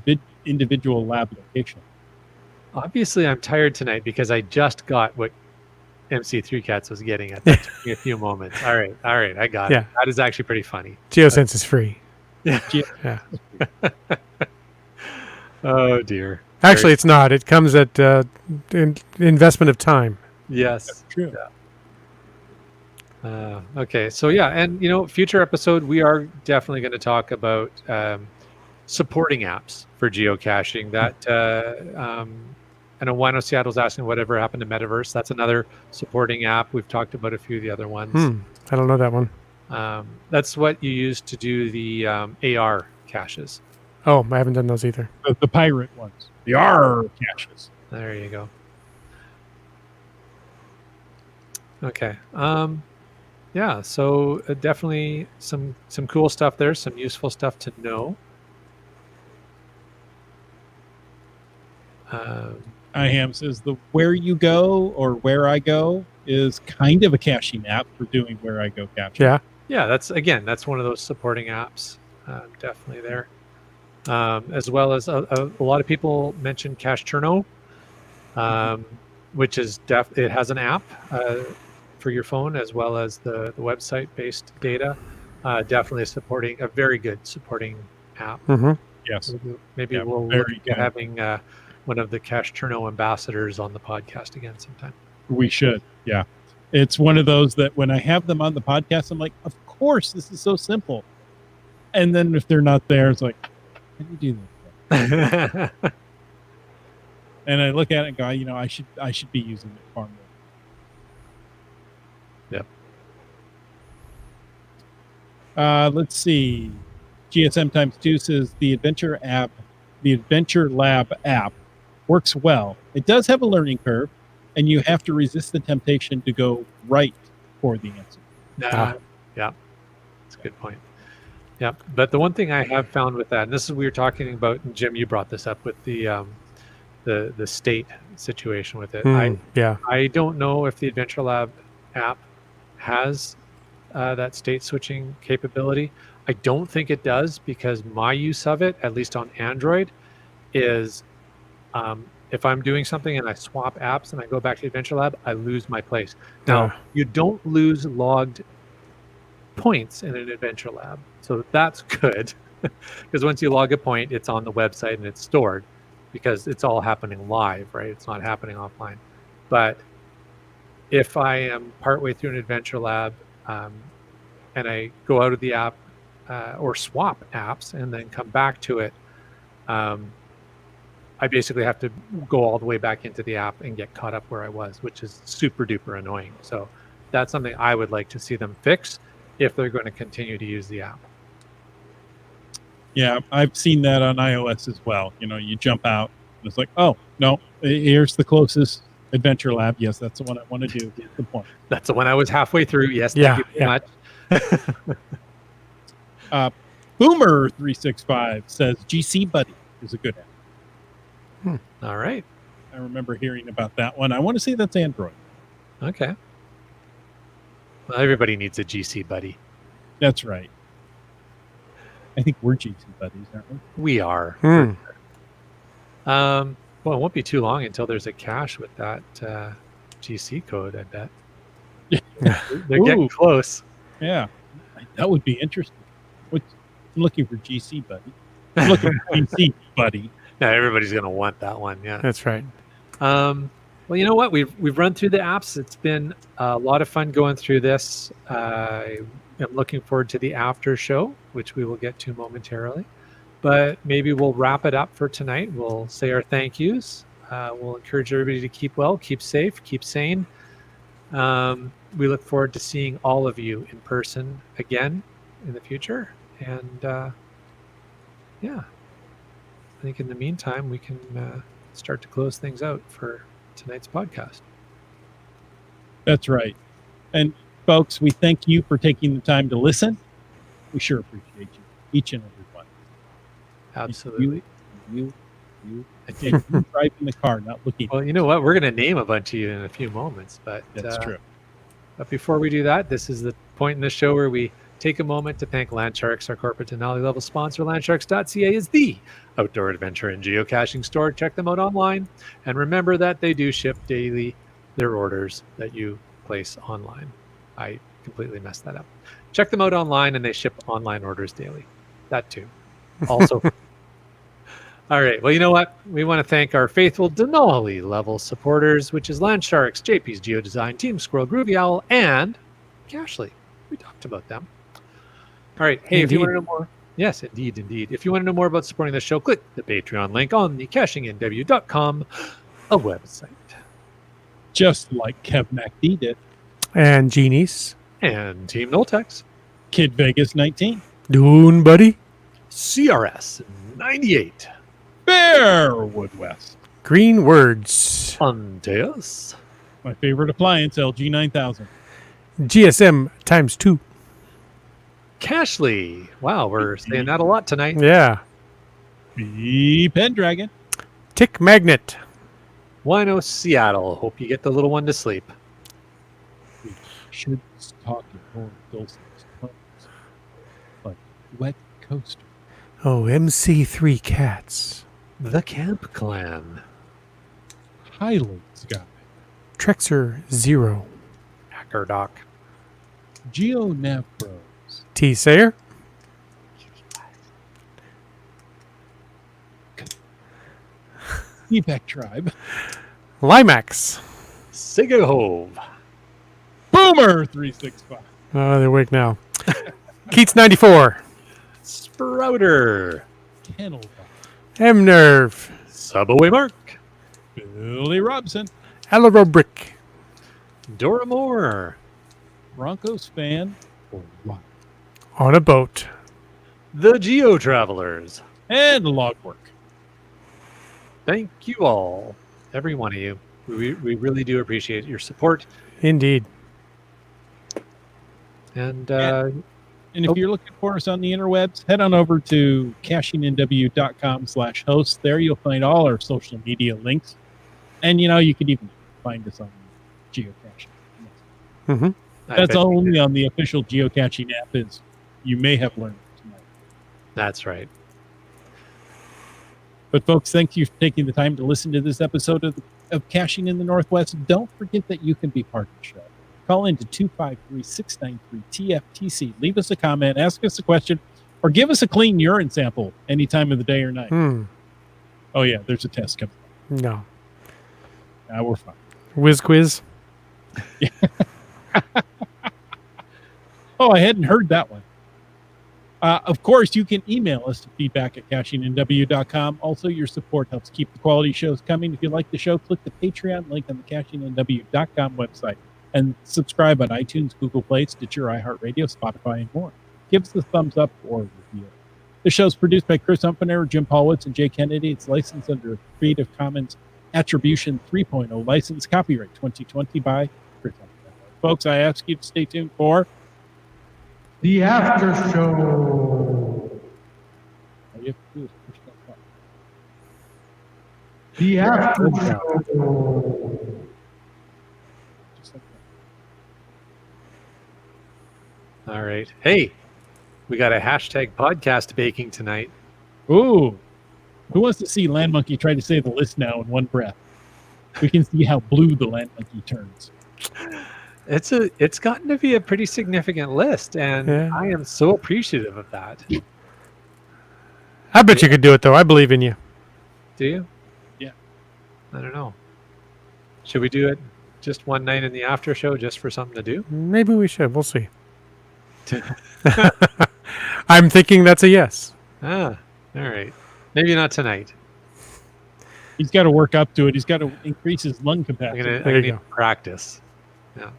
individual lab location? Obviously, I'm tired tonight because I just got what MC3 Cats was getting at. That took me a few moments. All right, I got it. Yeah. That is actually pretty funny. GeoSense is free. Yeah. Yeah. Oh dear. Actually, it's not. It comes at investment of time. Yes. That's true. Yeah. Okay. So yeah, and future episode we are definitely going to talk about supporting apps for geocaching. That I know Wino Seattle's asking whatever happened to Metaverse. That's another supporting app. We've talked about a few of the other ones. I don't know that one. That's what you use to do the AR caches. Oh, I haven't done those either. The pirate ones. The R caches. There you go. Okay. Yeah. So definitely some cool stuff there. Some useful stuff to know. IHAM says the Where You Go or Where I Go is kind of a caching app for doing Where I Go caching. Yeah. Yeah. That's one of those supporting apps. Definitely there. As well as a lot of people mentioned Cache Turno, which is it has an app for your phone as well as the website-based data. Definitely supporting a very good supporting app. Mm-hmm. Yes. Maybe we'll look at having one of the Cache Turno ambassadors on the podcast again sometime. We should. Yeah. It's one of those that when I have them on the podcast, I'm like, of course, this is so simple. And then if they're not there, it's like, how do you do that? And I look at it and go, I should be using it far more. Yep. Let's see. GSM times 2 says the Adventure Lab app works well. It does have a learning curve, and you have to resist the temptation to go right for the answer. Yeah, that's a good point. Yeah, but the one thing I have found with that, and this is we were talking about, and Jim, you brought this up with the state situation with it. I don't know if the Adventure Lab app has that state switching capability. I don't think it does, because my use of it, at least on Android, is if I'm doing something and I swap apps and I go back to Adventure Lab, I lose my place. Now, you don't lose logged points in an Adventure Lab, so that's good, because once you log a point, it's on the website and it's stored, because it's all happening live, right? It's not happening offline. But if I am partway through an Adventure Lab and I go out of the app or swap apps and then come back to it, I basically have to go all the way back into the app and get caught up where I was, which is super duper annoying. So that's something I would like to see them fix if they're going to continue to use the app. Yeah, I've seen that on iOS as well. You jump out and it's like, oh, no, here's the closest Adventure Lab. Yes, that's the one I want to do. That's the point. That's the one I was halfway through. Yes, thank you very much. Boomer365 says GC Buddy is a good app. All right. I remember hearing about that one. I want to say that's Android. Okay. Well, everybody needs a GC buddy. That's right. I think we're GC buddies, aren't we? We are. Well, it won't be too long until there's a cache with that GC code, I bet. They're getting close. Yeah. That would be interesting. I'm looking for GC buddy. I'm looking for GC buddy. Yeah, everybody's going to want that one. Yeah, that's right. Well, you know what? We've run through the apps. It's been a lot of fun going through this. I'm looking forward to the after show, which we will get to momentarily. But maybe we'll wrap it up for tonight. We'll say our thank yous. We'll encourage everybody to keep well, keep safe, keep sane. We look forward to seeing all of you in person again in the future. And I think in the meantime, we can start to close things out for tonight's podcast. That's right. And folks, we thank you for taking the time to listen. We sure appreciate you, each and every one. Absolutely. You driving the car, not looking. Well, you know what? We're going to name a bunch of you in a few moments, but that's true. But before we do that, this is the point in the show where we take a moment to thank Landsharks, our corporate Denali level sponsor. Landsharks.ca is the outdoor adventure and geocaching store. Check them out online. And remember that they do ship daily their orders that you place online. I completely messed that up. Check them out online, and they ship online orders daily. That too. Also. All right. Well, you know what? We want to thank our faithful Denali level supporters, which is Landsharks, JP's Geodesign, Team Squirrel, Groovy Owl, and Cashly. We talked about them. All right. Hey, if you want to know more, yes, indeed. If you want to know more about supporting the show, click the Patreon link on the cashingnw.com a website. Just like Kev MacD did. And Genies. And Team Noltex. Kid Vegas 19. Dune Buddy. CRS 98. Bearwood West. Green Words. Anteus. My favorite appliance, LG 9000. GSM times 2. Cashly. Wow, we're saying that a lot tonight. Yeah. B Pendragon. Tick Magnet. Wino Seattle. Hope you get the little one to sleep. We should talk in more dulcet tones. Like Wet Coaster. Oh, MC3 Cats. The Camp Clan. Highlands Guy. Trexer 0. Hackerdoc. GeoNav Bros. T Sayer. Quebec Tribe. Limax. Sigahove. Boomer 365. Oh, they're awake now. Keats 94. Sprouter. Kennel M Nerve. Subway Mark. Billy Robson. Alarobrick. Dora Moore. Broncos fan or what? On a Boat. The Geo Travelers. And Logwork. Thank you all, every one of you. We really do appreciate your support. Indeed. And And if you're looking for us on the interwebs, head on over to cashingnw.com/host. There you'll find all our social media links. And, you can even find us on geocaching. Mm-hmm. That's only on the official geocaching app, as you may have learned tonight. That's right. But, folks, thank you for taking the time to listen to this episode of Caching in the Northwest. Don't forget that you can be part of the show. Call into 253-693-TFTC. Leave us a comment, ask us a question, or give us a clean urine sample any time of the day or night. Oh, yeah, there's a test coming. No. We're fine. Whiz quiz. Oh, I hadn't heard that one. Of course, you can email us to feedback@cashingnw.com. Also, your support helps keep the quality shows coming. If you like the show, click the Patreon link on the cashingnw.com website and subscribe on iTunes, Google Play, Stitcher, iHeartRadio, Spotify, and more. Give us a thumbs up or review. The show's produced by Chris Umpener, Jim Paulwitz, and Jay Kennedy. It's licensed under a Creative Commons Attribution 3.0 license, copyright 2020 by Chris Umpener. Folks, I ask you to stay tuned for The After Show. all you have to do is push that button. The After Show. Just like All right. Hey, we got a hashtag podcast baking tonight. that. Ooh. Who wants to see Land Monkey try to say the list now in one breath? We can see how blue the Land Monkey turns. It's gotten to be a pretty significant list, and Yeah. I am so appreciative of that. I bet you could do it, though. I believe in you. Do you? Yeah. I don't know. Should we do it just one night in the after show just for something to do? Maybe we should. We'll see. I'm thinking that's a yes. All right. Maybe not tonight. He's got to work up to it. He's got to increase his lung I'm capacity. gonna There you need go. to practice. Yeah.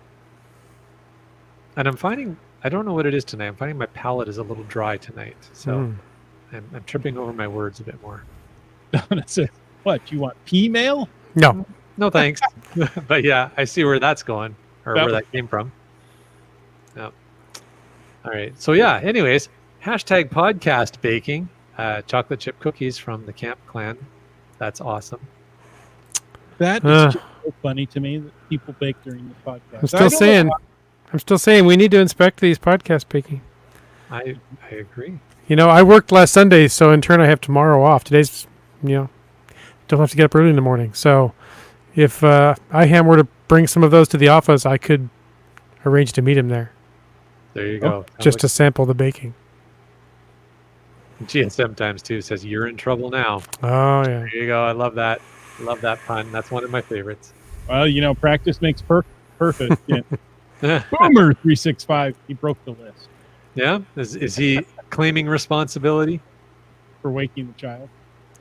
And I'm finding, I don't know what it is tonight. I'm finding my palate is a little dry tonight, so I'm tripping over my words a bit more. That's it. What, you want P-mail? No. No thanks. But yeah, I see where that's going, or That where was- that came from. Yeah. All right. So yeah. Anyways, hashtag podcast baking. Chocolate chip cookies from the Camp Clan. That's awesome. That is just so funny to me that people bake during the podcast. I'm still saying we need to inspect these podcast baking. I agree. I worked last Sunday, so in turn I have tomorrow off. Today's, don't have to get up early in the morning. So, if IHAM were to bring some of those to the office, I could arrange to meet him there There you go. just to sample the baking. GSM times 2 says you're in trouble now. Oh, yeah. There you go. I love that. Love that pun. That's one of my favorites. Well, practice makes perfect. Yeah. Boomer 365. He broke the list Yeah. Is he claiming responsibility? for waking the child.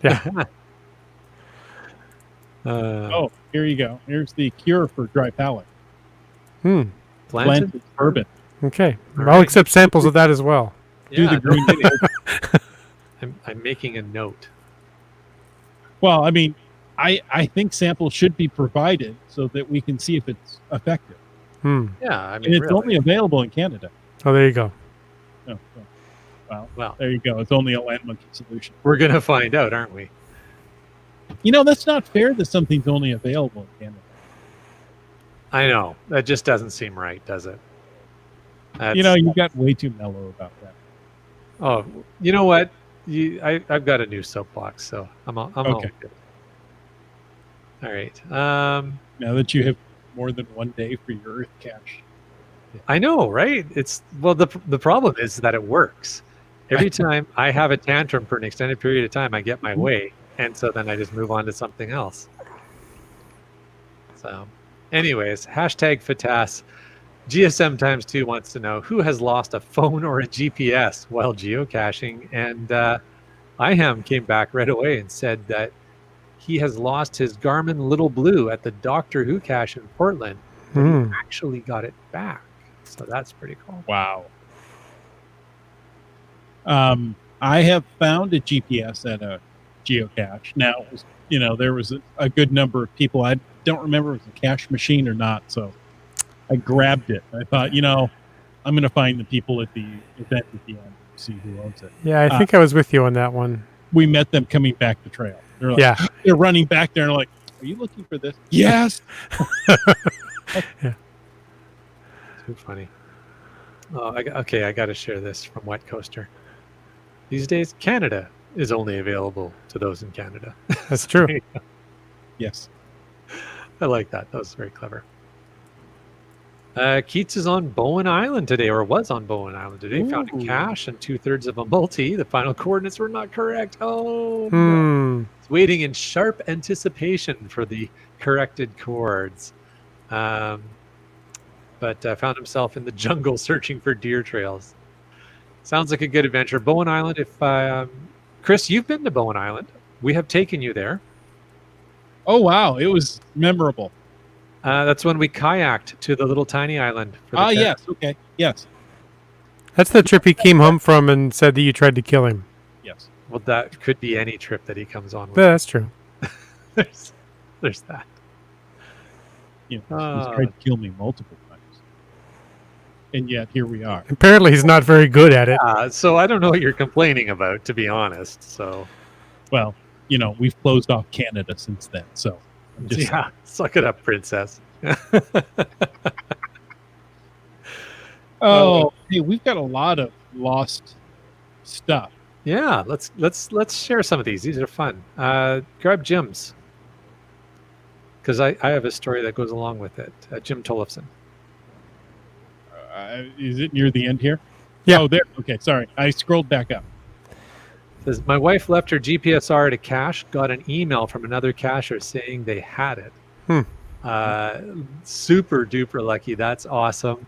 Yeah. Oh, here you go. Here's the cure for dry palate. Hmm. Planted? Blended bourbon. Okay. All I'll right. accept samples of that as well. Do the green. no kidding. I'm making a note. Well, I mean, I think samples should be provided so that we can see if it's effective. Hmm. Yeah, I mean, And it's really. only available in Canada. Oh, there you go. Oh, well, Well, there you go. It's only a land monkey solution. we're gonna find out, aren't we? That's not fair that something's only available in Canada. I know. That just doesn't seem right, does it? You got way too mellow about that. Oh, you know what? I've got a new soapbox, so I'm all Okay. good. All right. Now that you have more than one day for your Earth cache. I know, right? The problem is that it works. Every time I have a tantrum for an extended period of time, I get my way, and so then I just move on to something else. So, anyways, hashtag FATAS. GSM times 2 wants to know who has lost a phone or a GPS while geocaching, and IHAM came back right away and said that he has lost his Garmin Little Blue at the Doctor Who cache in Portland, but he actually got it back. So that's pretty cool. Wow. I have found a GPS at a geocache. Now, there was a good number of people. I don't remember if it was a cache machine or not, so I grabbed it. I thought, I'm going to find the people at the event at the end and see who owns it. Yeah, I think I was with you on that one. We met them coming back the trail. They're like, Yeah. They're running back there and like, are you looking for this? Yes. Yeah. Too funny. Oh, I got to share this from Wet Coaster. These days, Canada is only available to those in Canada. That's true. Yes. I like that. That was very clever. Keats is on Bowen Island today, or was on Bowen Island today. Found a Ooh. cache and 2/3 of a multi. The final coordinates were not correct. Oh, no. Hmm. It's waiting in sharp anticipation for the corrected chords. But found himself in the jungle searching for deer trails. Sounds like a good adventure. Bowen Island, Chris, you've been to Bowen Island. We have taken you there. Oh, wow. It was memorable. That's when we kayaked to the little tiny island. Yes. Okay. Yes. That's the trip he came home from and said that you tried to kill him. Yes. Well, that could be any trip that he comes on with. Yeah, that's true. There's that. He's tried to kill me multiple times. And yet here we are. Apparently, he's not very good at it. So I don't know what you're complaining about, to be honest. So, Well, we've closed off Canada since then. So I'm just yeah, suck it up, princess. hey, we've got a lot of lost stuff. Yeah, let's share some of these. These are fun. Grab Jim's, because I have a story that goes along with it. Jim Tollefson. Is it near the end here? Yeah. Oh, there. Okay. Sorry. I scrolled back up. Says, my wife left her GPSR at a cache, got an email from another cacher saying they had it. Super duper lucky. That's awesome.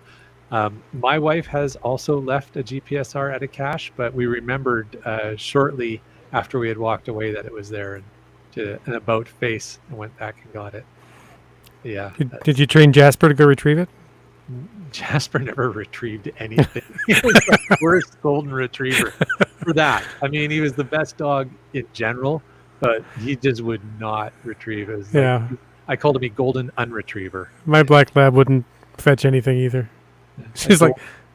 My wife has also left a GPSR at a cache, but we remembered shortly after we had walked away that it was there, and did an about face and went back and got it. Yeah. Did you train Jasper to go retrieve it? Jasper never retrieved anything. He was the worst golden retriever for that. I mean, he was the best dog in general, but he just would not retrieve. It was Yeah. I called him a golden unretriever. My black lab wouldn't fetch anything either. She's like,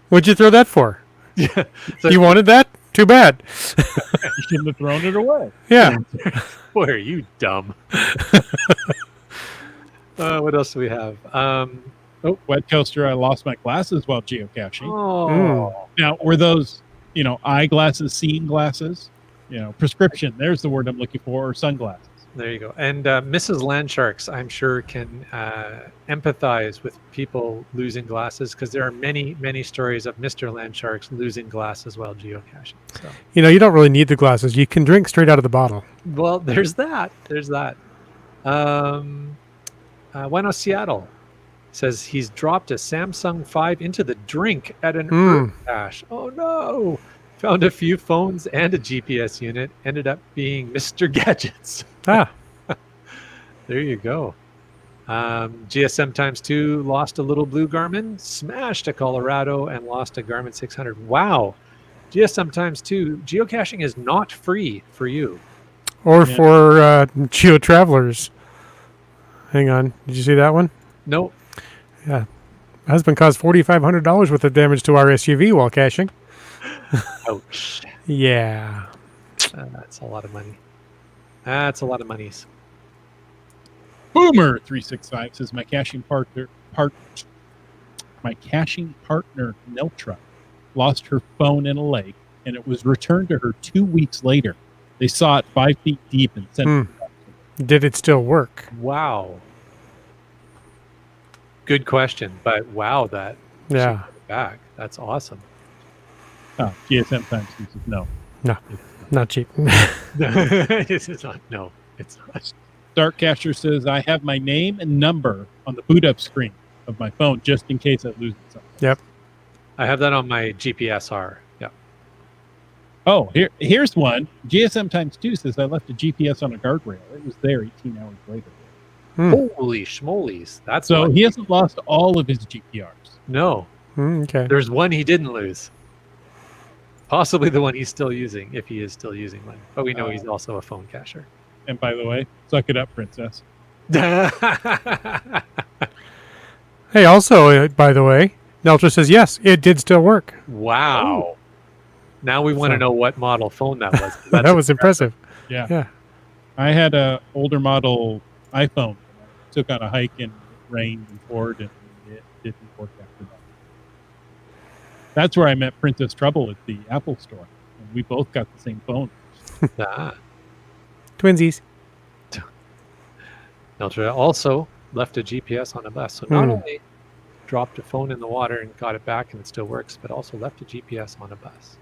what'd you throw that for? Yeah. So, You wanted that? Too bad. You shouldn't have thrown it away. Yeah. boy, are you dumb. What else do we have? Wet Coaster, I lost my glasses while geocaching. Oh, Now, were those, eyeglasses, seeing glasses? Prescription. There's the word I'm looking for, or sunglasses. There you go. And Mrs. Landsharks, I'm sure, can empathize with people losing glasses because there are many, many stories of Mr. Landsharks losing glasses while geocaching. So, You don't really need the glasses. You can drink straight out of the bottle. well, there's that. There's that. Bueno Seattle says he's dropped a Samsung 5 into the drink at an Earth cache. Oh no! Found a few phones and a GPS unit. Ended up being Mr. Gadgets. Ah, There you go. GSM times 2 lost a little blue Garmin, smashed a Colorado, and lost a Garmin 600. Wow. GSM times 2, geocaching is not free for you. or for geo travelers. Hang on, did you see that one? Nope. Yeah, my husband caused $4,500 worth of damage to our SUV while caching. Ouch. Yeah. That's a lot of money. That's a lot of monies. Boomer 365 says my caching partner Neltra lost her phone in a lake, and it was returned to her 2 weeks later. They saw it 5 feet deep and sent it back. Did it still work? Wow. Good question, but wow, that she Yeah. got it back. That's awesome. Oh, GSM times 2 says no. No, not cheap. It's not. No, it's not. Dark Cacher says I have my name and number on the boot up screen of my phone just in case I lose something. Yep. I have that on my GPSR. Yeah. Oh, here's one. GSM times 2 says I left a GPS on a guardrail. It was there 18 hours later. Holy schmolies. That's So one. he hasn't lost all of his GPRs. No, Okay. there's one he didn't lose. Possibly the one he's still using, if he is still using one. But we know he's also a phone cacher. And by the way, suck it up, princess. Hey, also, by the way, Neltra says yes, it did still work. Wow. Now we want to So- know what model phone that was. That was impressive. Yeah. Yeah. I had a older model iPhone. I took on a hike and it rained and poured, and it didn't work after that. That's where I met Princess Trouble at the Apple store. And we both got the same phone. Ah. Twinsies. Neltra also left a GPS on a bus. So not only dropped a phone in the water and got it back and it still works, but also left a GPS on a bus.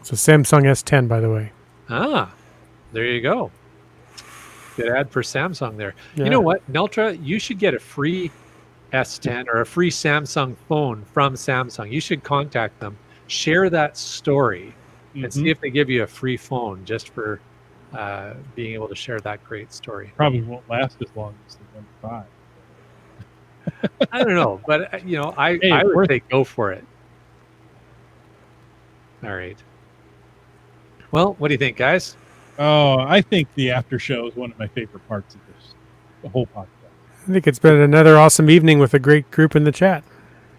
It's a Samsung S10, by the way. Ah, there you go. Good ad for Samsung there. Yeah. You know what, Neltra, you should get a free S10 or a free Samsung phone from Samsung. You should contact them, share that story, and see if they give you a free phone just for being able to share that great story. Probably won't last as long as the One 5. I don't know, but I it's would worth say go for it. All right. Well, what do you think, guys? Oh, I think the after show is one of my favorite parts of this, the whole podcast. I think it's been another awesome evening with a great group in the chat.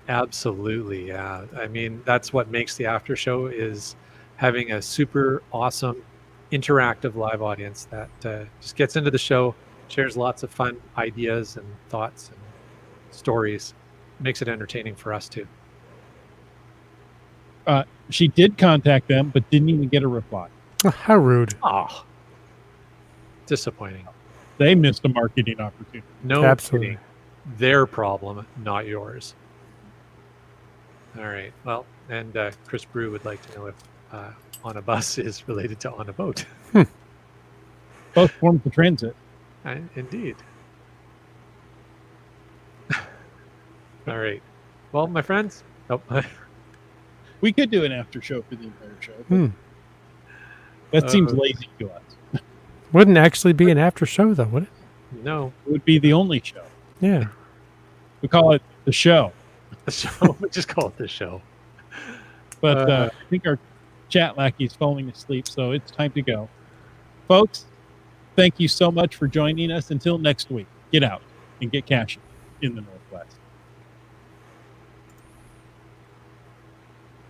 Absolutely, yeah. I mean, that's what makes the after show is having a super awesome, interactive live audience that just gets into the show, shares lots of fun ideas and thoughts and stories, makes it entertaining for us too. She did contact them, but didn't even get a reply. Oh, how rude. Oh, disappointing. They missed a marketing opportunity. No Absolutely. kidding. Their problem, not yours. All right. Well, and Chris Brew would like to know if on a bus is related to on a boat. Both forms of transit. Indeed. All right. Well, my friends. Oh, We could do an after show for the entire show. But that seems lazy to us. Wouldn't actually be an after show, though, would it? no. It would be the only show. Yeah. We call it the show. The show. We just call it the show. But I think our chat lackey's falling asleep, so it's time to go. Folks, thank you so much for joining us. Until next week, get out and get caching in the Northwest.